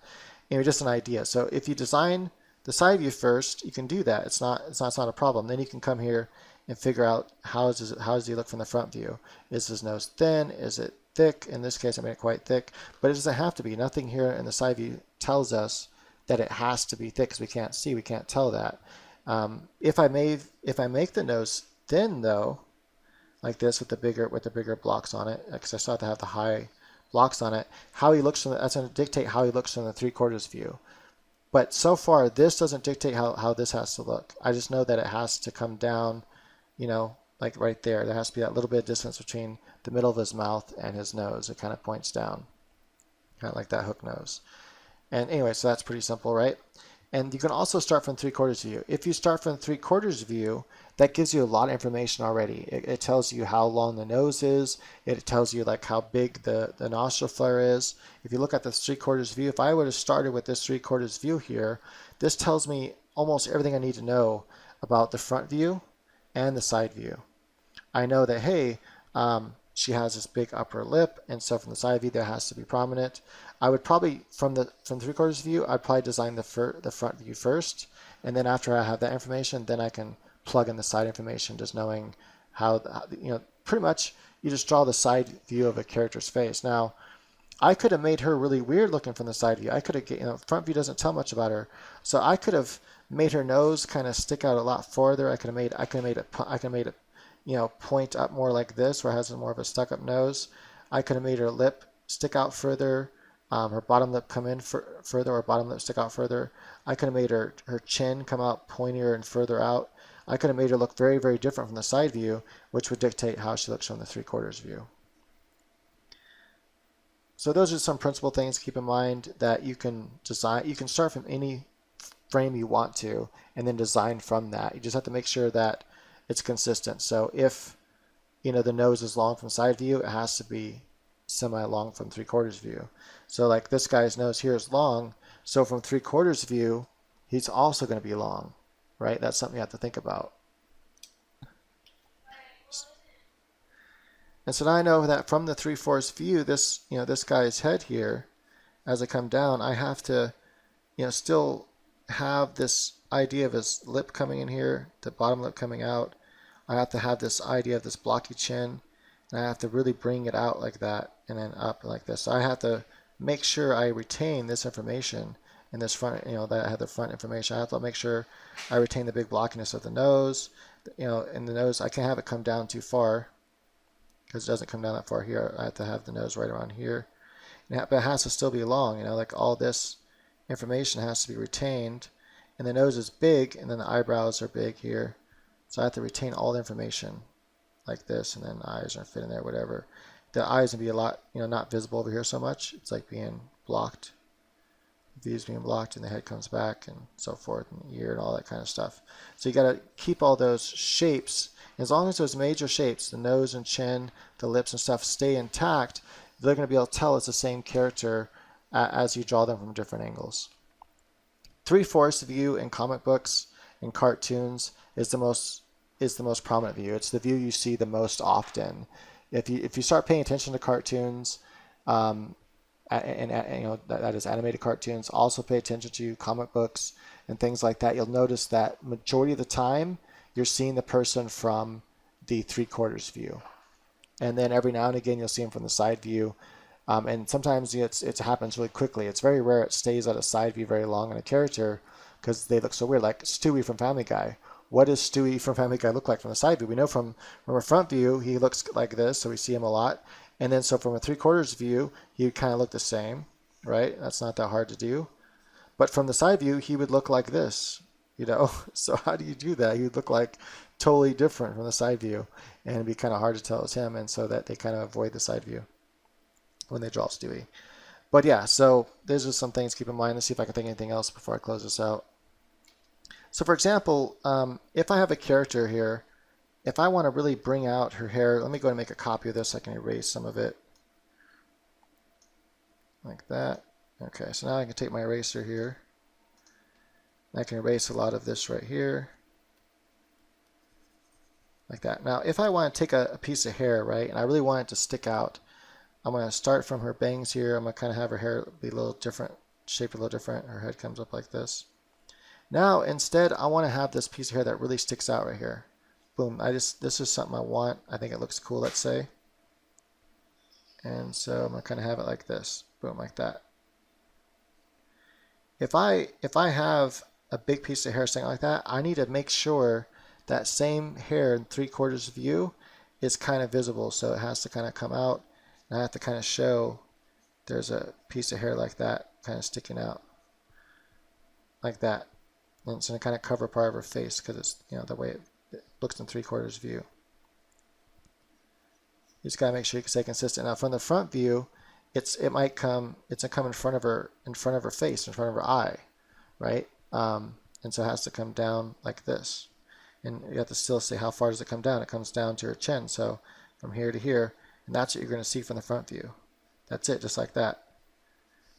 Anyway, just an idea. So if you design the side view first, you can do that. It's not a problem. Then you can come here and figure out how does he look from the front view. Is his nose thin? Is it thick? In this case, I made it quite thick, but it doesn't have to be. Nothing here in the side view tells us that it has to be thick because we can't tell that. If I make the nose thin though, like this with the bigger blocks on it, because I still have to have the high blocks on it. How he looks from that's going to dictate how he looks from the 3/4 view. But so far, this doesn't dictate how this has to look. I just know that it has to come down, like right there. There has to be that little bit of distance between the middle of his mouth and his nose. It kind of points down, kind of like that hook nose. And anyway, so that's pretty simple, right? And you can also start from 3/4 view. If you start from 3/4 view, that gives you a lot of information already. It tells you how long the nose is. It tells you like how big the nostril flare is. If you look at the 3/4 view, if I would have started with this 3/4 view here, this tells me almost everything I need to know about the front view and the side view. I know that, hey, she has this big upper lip, and so from the side view that has to be prominent. I would probably, from 3/4 view, I'd probably design the front view first, and then after I have that information, then I can plug in the side information, just knowing how pretty much you just draw the side view of a character's face. Now, I could have made her really weird looking from the side view. I could have, front view doesn't tell much about her, so I could have made her nose kind of stick out a lot farther. I could have made it point up more like this, where it has more of a stuck-up nose. I could have made her lip stick out further, her bottom lip come in further, or bottom lip stick out further. I could have made her chin come out pointier and further out. I could have made her look very, very different from the side view, which would dictate how she looks from the 3/4 view. So those are some principal things to keep in mind that you can design. You can start from any frame you want to, and then design from that. You just have to make sure that it's consistent. So if the nose is long from side view, it has to be semi-long from 3/4 view. So like this guy's nose here is long, so from 3/4 view, he's also going to be long, right? That's something you have to think about. And so now I know that from the 3/4 view, this guy's head here, as I come down, I have to still have this idea of his lip coming in here, the bottom lip coming out. I have to have this idea of this blocky chin, and I have to really bring it out like that and then up like this. So I have to make sure I retain this information in this front, that I have the front information. I have to make sure I retain the big blockiness of the nose. In the nose, I can't have it come down too far because it doesn't come down that far here. I have to have the nose right around here. But it has to still be long, like all this information has to be retained. And the nose is big, and then the eyebrows are big here. So I have to retain all the information like this, and then the eyes are fit in there, whatever. The eyes will be a lot, not visible over here so much. It's like being blocked. The view's being blocked, and the head comes back, and so forth, and the ear, and all that kind of stuff. So you got to keep all those shapes. As long as those major shapes, the nose and chin, the lips and stuff, stay intact, they're going to be able to tell it's the same character as you draw them from different angles. 3/4 view in comic books and cartoons is the most prominent view. It's the view you see the most often. If you start paying attention to cartoons, and that is animated cartoons, also pay attention to comic books and things like that. You'll notice that majority of the time you're seeing the person from the 3/4 view, and then every now and again you'll see them from the side view. And sometimes it happens really quickly. It's very rare it stays at a side view very long in a character because they look so weird. Like Stewie from Family Guy. What does Stewie from Family Guy look like from the side view? We know from a front view he looks like this, so we see him a lot. And then so from a 3/4 view, he would kind of look the same, right? That's not that hard to do. But from the side view, he would look like this, So how do you do that? He would look like totally different from the side view, and it'd be kind of hard to tell it's him, and so that they kind of avoid the side view when they draw Stewie. But yeah, so those are some things to keep in mind. Let's see if I can think of anything else before I close this out. So for example, if I have a character here, if I want to really bring out her hair, let me go and make a copy of this. I can erase some of it like that. Okay, so now I can take my eraser here. I can erase a lot of this right here like that. Now if I want to take a piece of hair, right, and I really want it to stick out, I'm going to start from her bangs here. I'm going to kind of have her hair be a little different, shaped a little different. Her head comes up like this. Now, instead, I want to have this piece of hair that really sticks out right here. Boom. This is something I want. I think it looks cool, let's say. And so I'm going to kind of have it like this. Boom, like that. If I have a big piece of hair sticking like that, I need to make sure that same hair in 3/4 view is kind of visible, so it has to kind of come out, and I have to kind of show there's a piece of hair like that kind of sticking out like that, and it's going to kind of cover part of her face because it's, you know, the way it looks in 3/4 view. You just gotta make sure you can stay consistent. Now from the front view, it's gonna come in front of her face, in front of her eye, right? And so it has to come down like this. And you have to still say how far does it come down? It comes down to her chin. So from here to here, and that's what you're gonna see from the front view. That's it, just like that.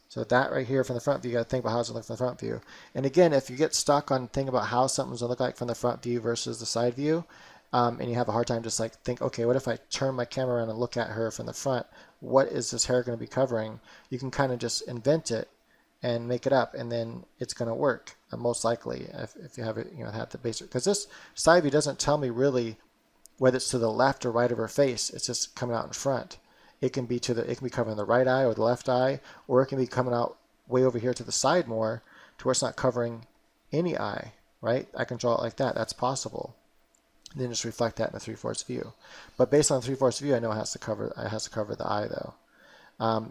So that right here from the front view, you got to think about how it's going to look from the front view. And again, if you get stuck on thinking about how something's going to look like from the front view versus the side view, and you have a hard time just like think, okay, what if I turn my camera around and look at her from the front? What is this hair going to be covering? You can kind of just invent it and make it up, and then it's going to work most likely if you have it, you know, have the basic. Because this side view doesn't tell me really whether it's to the left or right of her face. It's just coming out in front. It can be covering the right eye or the left eye, or it can be coming out way over here to the side more to where it's not covering any eye, right? I can draw it like that. That's possible. And then just reflect that in the 3/4 view. But based on the 3/4 view, I know it has to cover the eye though.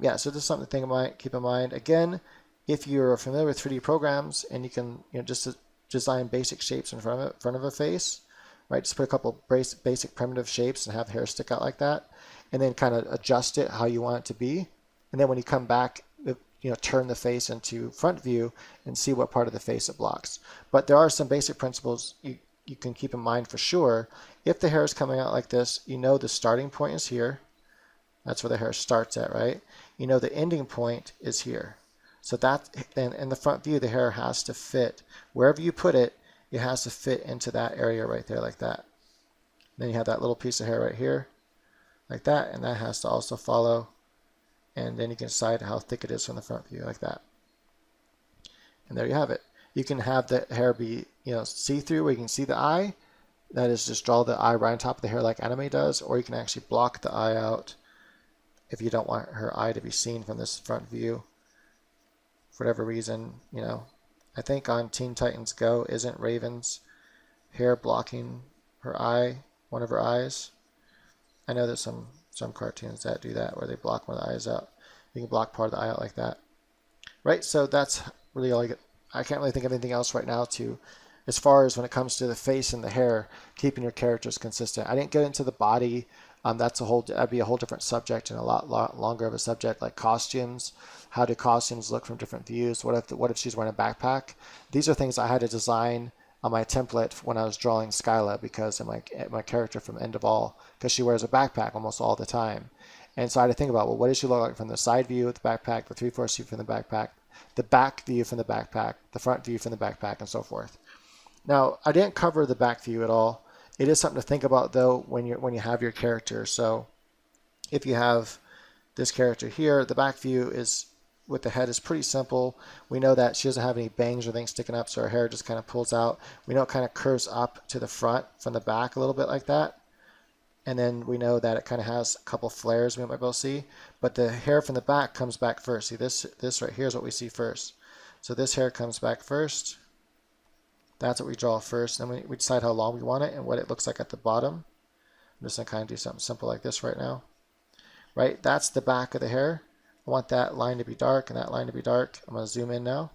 Yeah, so this is something to keep in mind. Again, if you're familiar with 3D programs and you can, you know, just design basic shapes in front of a face, right? Just put a couple basic primitive shapes and have the hair stick out like that, and then kind of adjust it how you want it to be. And then when you come back, you know, turn the face into front view and see what part of the face it blocks. But there are some basic principles you can keep in mind for sure. If the hair is coming out like this, you know the starting point is here. That's where the hair starts at, right? You know the ending point is here. So that, then in the front view, the hair has to fit. Wherever you put it, it has to fit into that area right there like that. Then you have that little piece of hair right here like that, and that has to also follow. And then you can decide how thick it is from the front view like that. And there you have it. You can have the hair be, you know, see-through where you can see the eye. That is, just draw the eye right on top of the hair like anime does, or you can actually block the eye out if you don't want her eye to be seen from this front view. For whatever reason, you know, I think on Teen Titans Go, isn't Raven's hair blocking her eye, one of her eyes? I know there's some cartoons that do that where they block one of the eyes out. You can block part of the eye out like that. Right, so that's really all I get. I can't really think of anything else right now as far as when it comes to the face and the hair, keeping your characters consistent. I didn't get into the body. That'd be a whole different subject and a lot longer of a subject, like costumes. How do costumes look from different views? What if she's wearing a backpack? These are things I had to design on my template when I was drawing Skyla, because of my character from End of All, because she wears a backpack almost all the time. And so I had to think about, well, what does she look like from the side view of the backpack, the 3/4 view from the backpack, the back view from the backpack, the front view from the backpack, and so forth. Now, I didn't cover the back view at all. It is something to think about though when you have your character. So if you have this character here, the back view is with the head is pretty simple. We know that she doesn't have any bangs or things sticking up, so her hair just kind of pulls out. We know it kind of curves up to the front from the back a little bit like that. And then we know that it kind of has a couple flares we might be able to see. But the hair from the back comes back first. See, this right here is what we see first. So this hair comes back first. That's what we draw first. Then we decide how long we want it and what it looks like at the bottom. I'm just going to kind of do something simple like this right now. Right, that's the back of the hair. I want that line to be dark and that line to be dark. I'm going to zoom in now.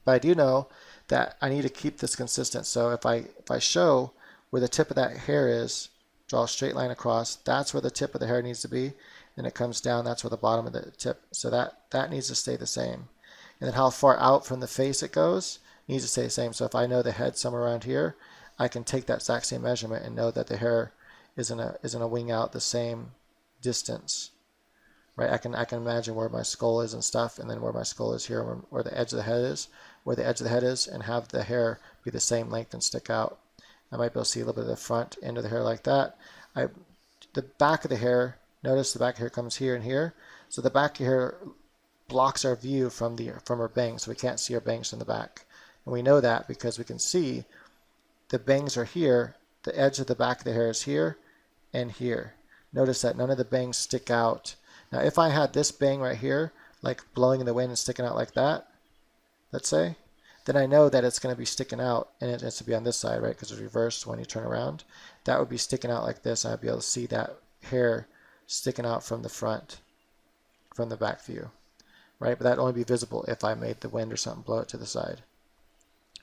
But I do know that I need to keep this consistent. So if I show where the tip of that hair is, draw a straight line across, that's where the tip of the hair needs to be. Then it comes down, that's where the bottom of the tip. So that needs to stay the same. And then how far out from the face it goes needs to stay the same. So if I know the head somewhere around here, I can take that exact same measurement and know that the hair is in a wing out the same distance. Right, I can imagine where my skull is and stuff, and then where my skull is here, where the edge of the head is, and have the hair be the same length and stick out. I might be able to see a little bit of the front end of the hair like that. The back of the hair, notice the back of the hair comes here and here. So the back of the hair blocks our view from her bangs, so we can't see her bangs from the back. And we know that because we can see the bangs are here, the edge of the back of the hair is here and here. Notice that none of the bangs stick out. Now if I had this bang right here, like blowing in the wind and sticking out like that, let's say, then I know that it's going to be sticking out, and it has to be on this side, right? Because it's reversed when you turn around. That would be sticking out like this, and I'd be able to see that hair sticking out from the front, from the back view, right? But that'd only be visible if I made the wind or something blow it to the side,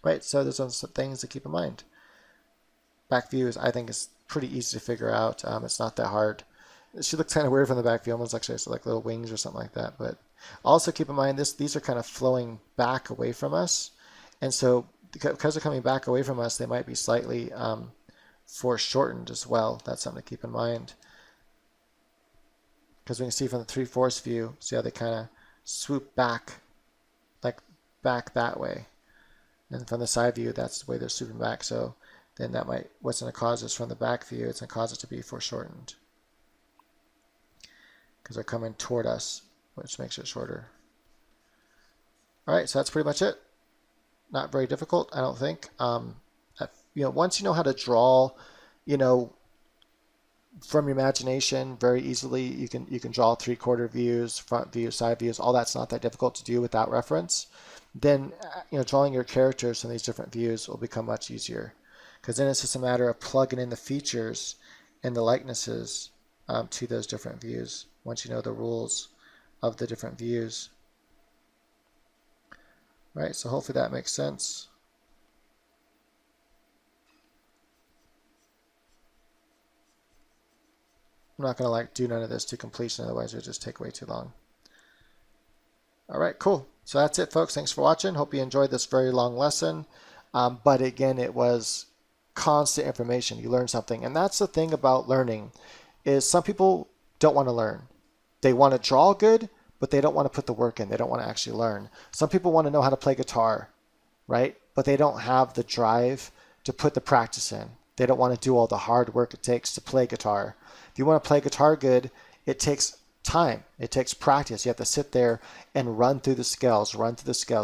right? So there's some things to keep in mind. Back view I think is pretty easy to figure out. It's not that hard. She looks kind of weird from the back view, almost actually like little wings or something like that. But also keep in mind these are kind of flowing back away from us, and so because they're coming back away from us, they might be slightly foreshortened as well. That's something to keep in mind. Because we can see from the 3/4 view, see how they kind of swoop back, like back that way. And from the side view, that's the way they're swooping back. So then that might, what's going to cause this from the back view, it's going to cause it to be foreshortened. Because they're coming toward us, which makes it shorter. All right, so that's pretty much it. Not very difficult, I don't think. Once you know how to draw, from your imagination very easily, you can draw 3/4 views, front views, side views. All that's not that difficult to do without reference. Then drawing your characters from these different views will become much easier, because then it's just a matter of plugging in the features and the likenesses to those different views once you know the rules of the different views. Right, so hopefully that makes sense. I'm not going to do none of this to completion, otherwise it would just take way too long. All right, cool. So that's it, folks. Thanks for watching. Hope you enjoyed this very long lesson. But again, it was constant information. You learn something. And that's the thing about learning, is some people don't want to learn. They want to draw good, but they don't want to put the work in. They don't want to actually learn. Some people want to know how to play guitar, right? But they don't have the drive to put the practice in. They don't want to do all the hard work it takes to play guitar. If you want to play guitar good, it takes time. It takes practice. You have to sit there and run through the scales,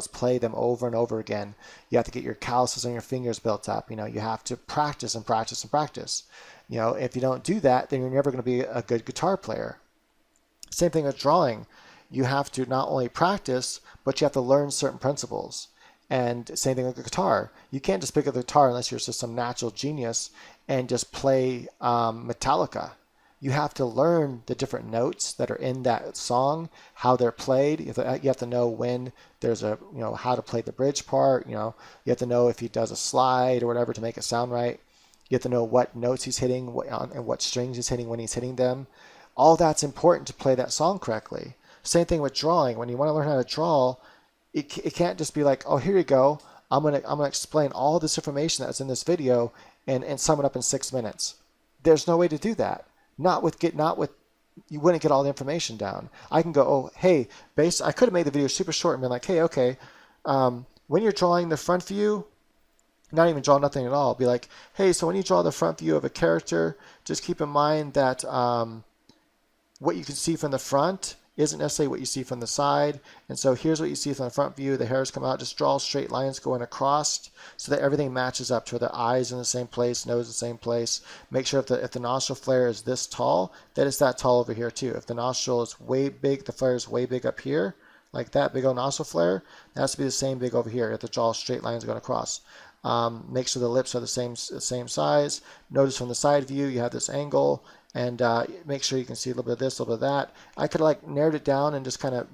play them over and over again. You have to get your calluses on your fingers built up. You have to practice and practice and practice. If you don't do that, then you're never going to be a good guitar player. Same thing with drawing. You have to not only practice, but you have to learn certain principles. And same thing with the guitar. You can't just pick up the guitar unless you're just some natural genius and just play Metallica. You have to learn the different notes that are in that song, how they're played. You have to know when there's how to play the bridge part. You have to know if he does a slide or whatever to make it sound right. You have to know what notes he's hitting and what strings he's hitting when he's hitting them. All that's important to play that song correctly. Same thing with drawing. When you want to learn how to draw, it can't just be like, oh, here you go. I'm gonna explain all this information that's in this video and sum it up in 6 minutes. There's no way to do that. You wouldn't get all the information down. I can go, oh, hey, I could have made the video super short and been like, hey, okay, when you're drawing the front view, not even draw nothing at all. Be like, hey, so when you draw the front view of a character, just keep in mind that what you can see from the front isn't necessarily what you see from the side. And so here's what you see from the front view. The hairs come out. Just draw straight lines going across so that everything matches up to where the eyes in the same place, nose in the same place. Make sure if the nostril flare is this tall, that it's that tall over here too. If the nostril is way big, the flare is way big up here, like that big old nostril flare, it has to be the same big over here. You have to draw straight lines going across. Make sure the lips are the same size. Notice from the side view you have this angle, and make sure you can see a little bit of this, a little bit of that. I could narrowed it down and just kind of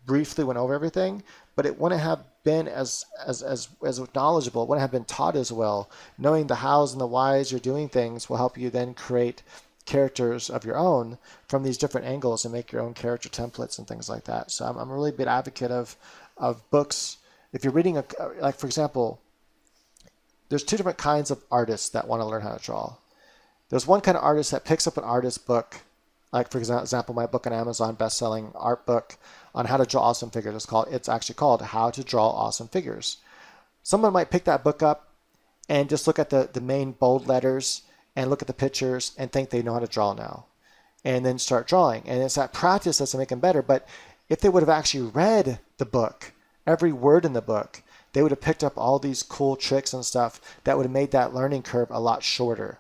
briefly went over everything, but it wouldn't have been as knowledgeable. It wouldn't have been taught as well. Knowing the hows and the whys you're doing things will help you then create characters of your own from these different angles and make your own character templates and things like that. So I'm a really big advocate of books. If you're reading for example, there's two different kinds of artists that want to learn how to draw. There's one kind of artist that picks up an artist book, like for example, my book on Amazon, best-selling art book on how to draw awesome figures. It's actually called How to Draw Awesome Figures. Someone might pick that book up and just look at the main bold letters and look at the pictures and think they know how to draw now, and then start drawing. And it's that practice that's making better. But if they would have actually read the book, every word in the book, they would have picked up all these cool tricks and stuff that would have made that learning curve a lot shorter.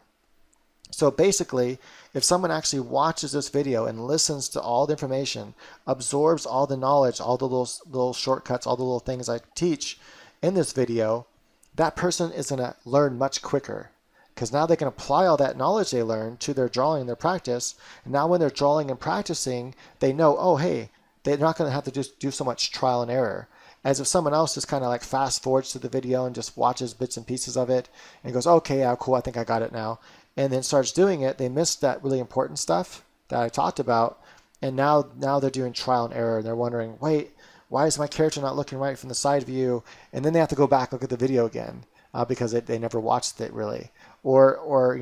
So basically, if someone actually watches this video and listens to all the information, absorbs all the knowledge, all the little shortcuts, all the little things I teach, in this video, that person is going to learn much quicker, because now they can apply all that knowledge they learned to their drawing, their practice. And now when they're drawing and practicing, they know, oh, hey, they're not going to have to just do so much trial and error. As if someone else just kind of like fast forwards to the video and just watches bits and pieces of it and goes, okay, yeah, cool, I think I got it now. And then starts doing it, they missed that really important stuff that I talked about. And now they're doing trial and error. And they're wondering, wait, why is my character not looking right from the side view? And then they have to go back and look at the video again because they never watched it really. Or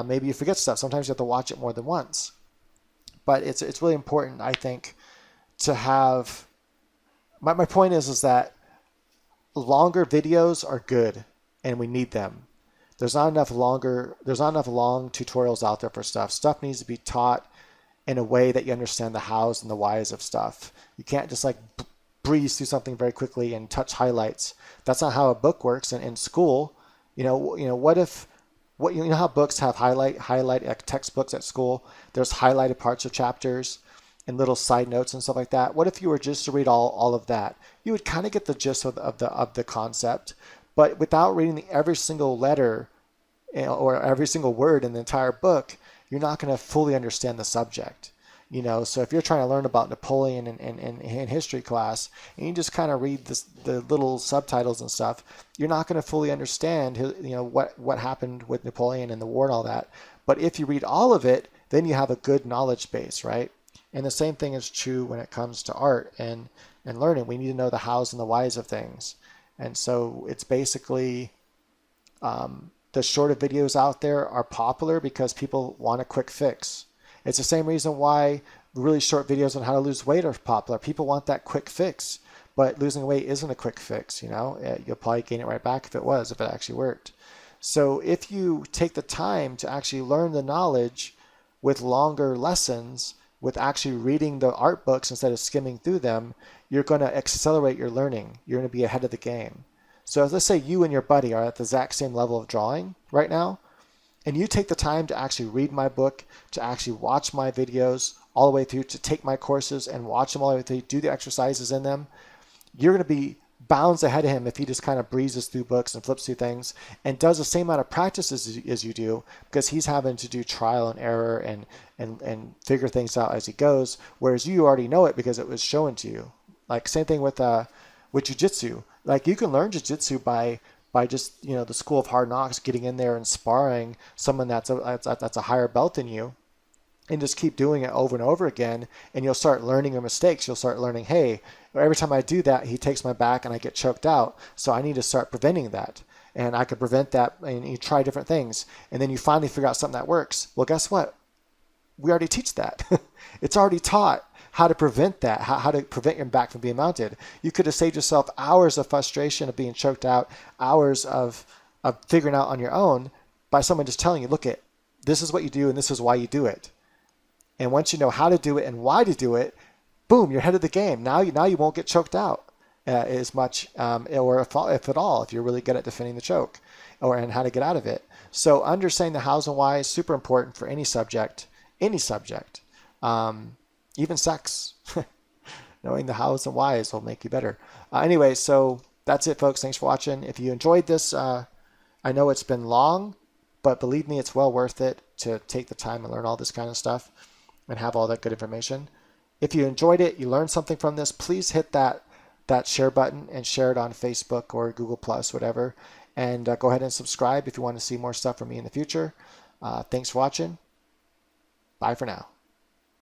maybe you forget stuff. Sometimes you have to watch it more than once. But it's really important, I think, to have. My point is that longer videos are good, and we need them. There's not enough long tutorials out there for stuff. Stuff needs to be taught in a way that you understand the hows and the whys of stuff. You can't just like breeze through something very quickly and touch highlights. That's not how a book works. And in school, you know how books have highlight like textbooks at school. There's highlighted parts of chapters and little side notes and stuff like that. What if you were just to read all of that? You would kind of get the gist of the concept, but without reading every single letter or every single word in the entire book, you're not going to fully understand the subject. So if you're trying to learn about Napoleon in history class and you just kind of read the little subtitles and stuff, you're not going to fully understand what happened with Napoleon and the war and all that. But if you read all of it, then you have a good knowledge base, right? And the same thing is true when it comes to art and learning. We need to know the hows and the whys of things. And so it's basically the shorter videos out there are popular because people want a quick fix. It's the same reason why really short videos on how to lose weight are popular. People want that quick fix, but losing weight isn't a quick fix. You'll probably gain it right back if it actually worked. So if you take the time to actually learn the knowledge with longer lessons, with actually reading the art books instead of skimming through them, you're going to accelerate your learning. You're going to be ahead of the game. So let's say you and your buddy are at the exact same level of drawing right now, and you take the time to actually read my book, to actually watch my videos all the way through, to take my courses and watch them all the way through, do the exercises in them, you're going to be bounds ahead of him if he just kind of breezes through books and flips through things and does the same amount of practice as you do, because he's having to do trial and error and figure things out as he goes, whereas you already know it because it was shown to you. Like same thing with jiu-jitsu. Like you can learn jiu-jitsu by just the school of hard knocks, getting in there and sparring someone that's a higher belt than you, and just keep doing it over and over again, and you'll start learning your mistakes. You'll start learning, hey, every time I do that, he takes my back and I get choked out, so I need to start preventing that. And I could prevent that, and you try different things, and then you finally figure out something that works. Well, guess what? We already teach that. It's already taught how to prevent that, how to prevent your back from being mounted. You could have saved yourself hours of frustration of being choked out, hours of figuring out on your own by someone just telling you, look, this is what you do and this is why you do it. And once you know how to do it and why to do it, boom, you're ahead of the game. Now you won't get choked out as much, or if at all, if you're really good at defending the choke and how to get out of it. So understanding the hows and whys is super important for any subject, even sex. Knowing the hows and whys will make you better. Anyway, so that's it, folks. Thanks for watching. If you enjoyed this, I know it's been long, but believe me, it's well worth it to take the time and learn all this kind of stuff and have all that good information. If you enjoyed it, you learned something from this, please hit that share button and share it on Facebook or Google Plus, whatever. And go ahead and subscribe if you want to see more stuff from me in the future. Thanks for watching. Bye for now.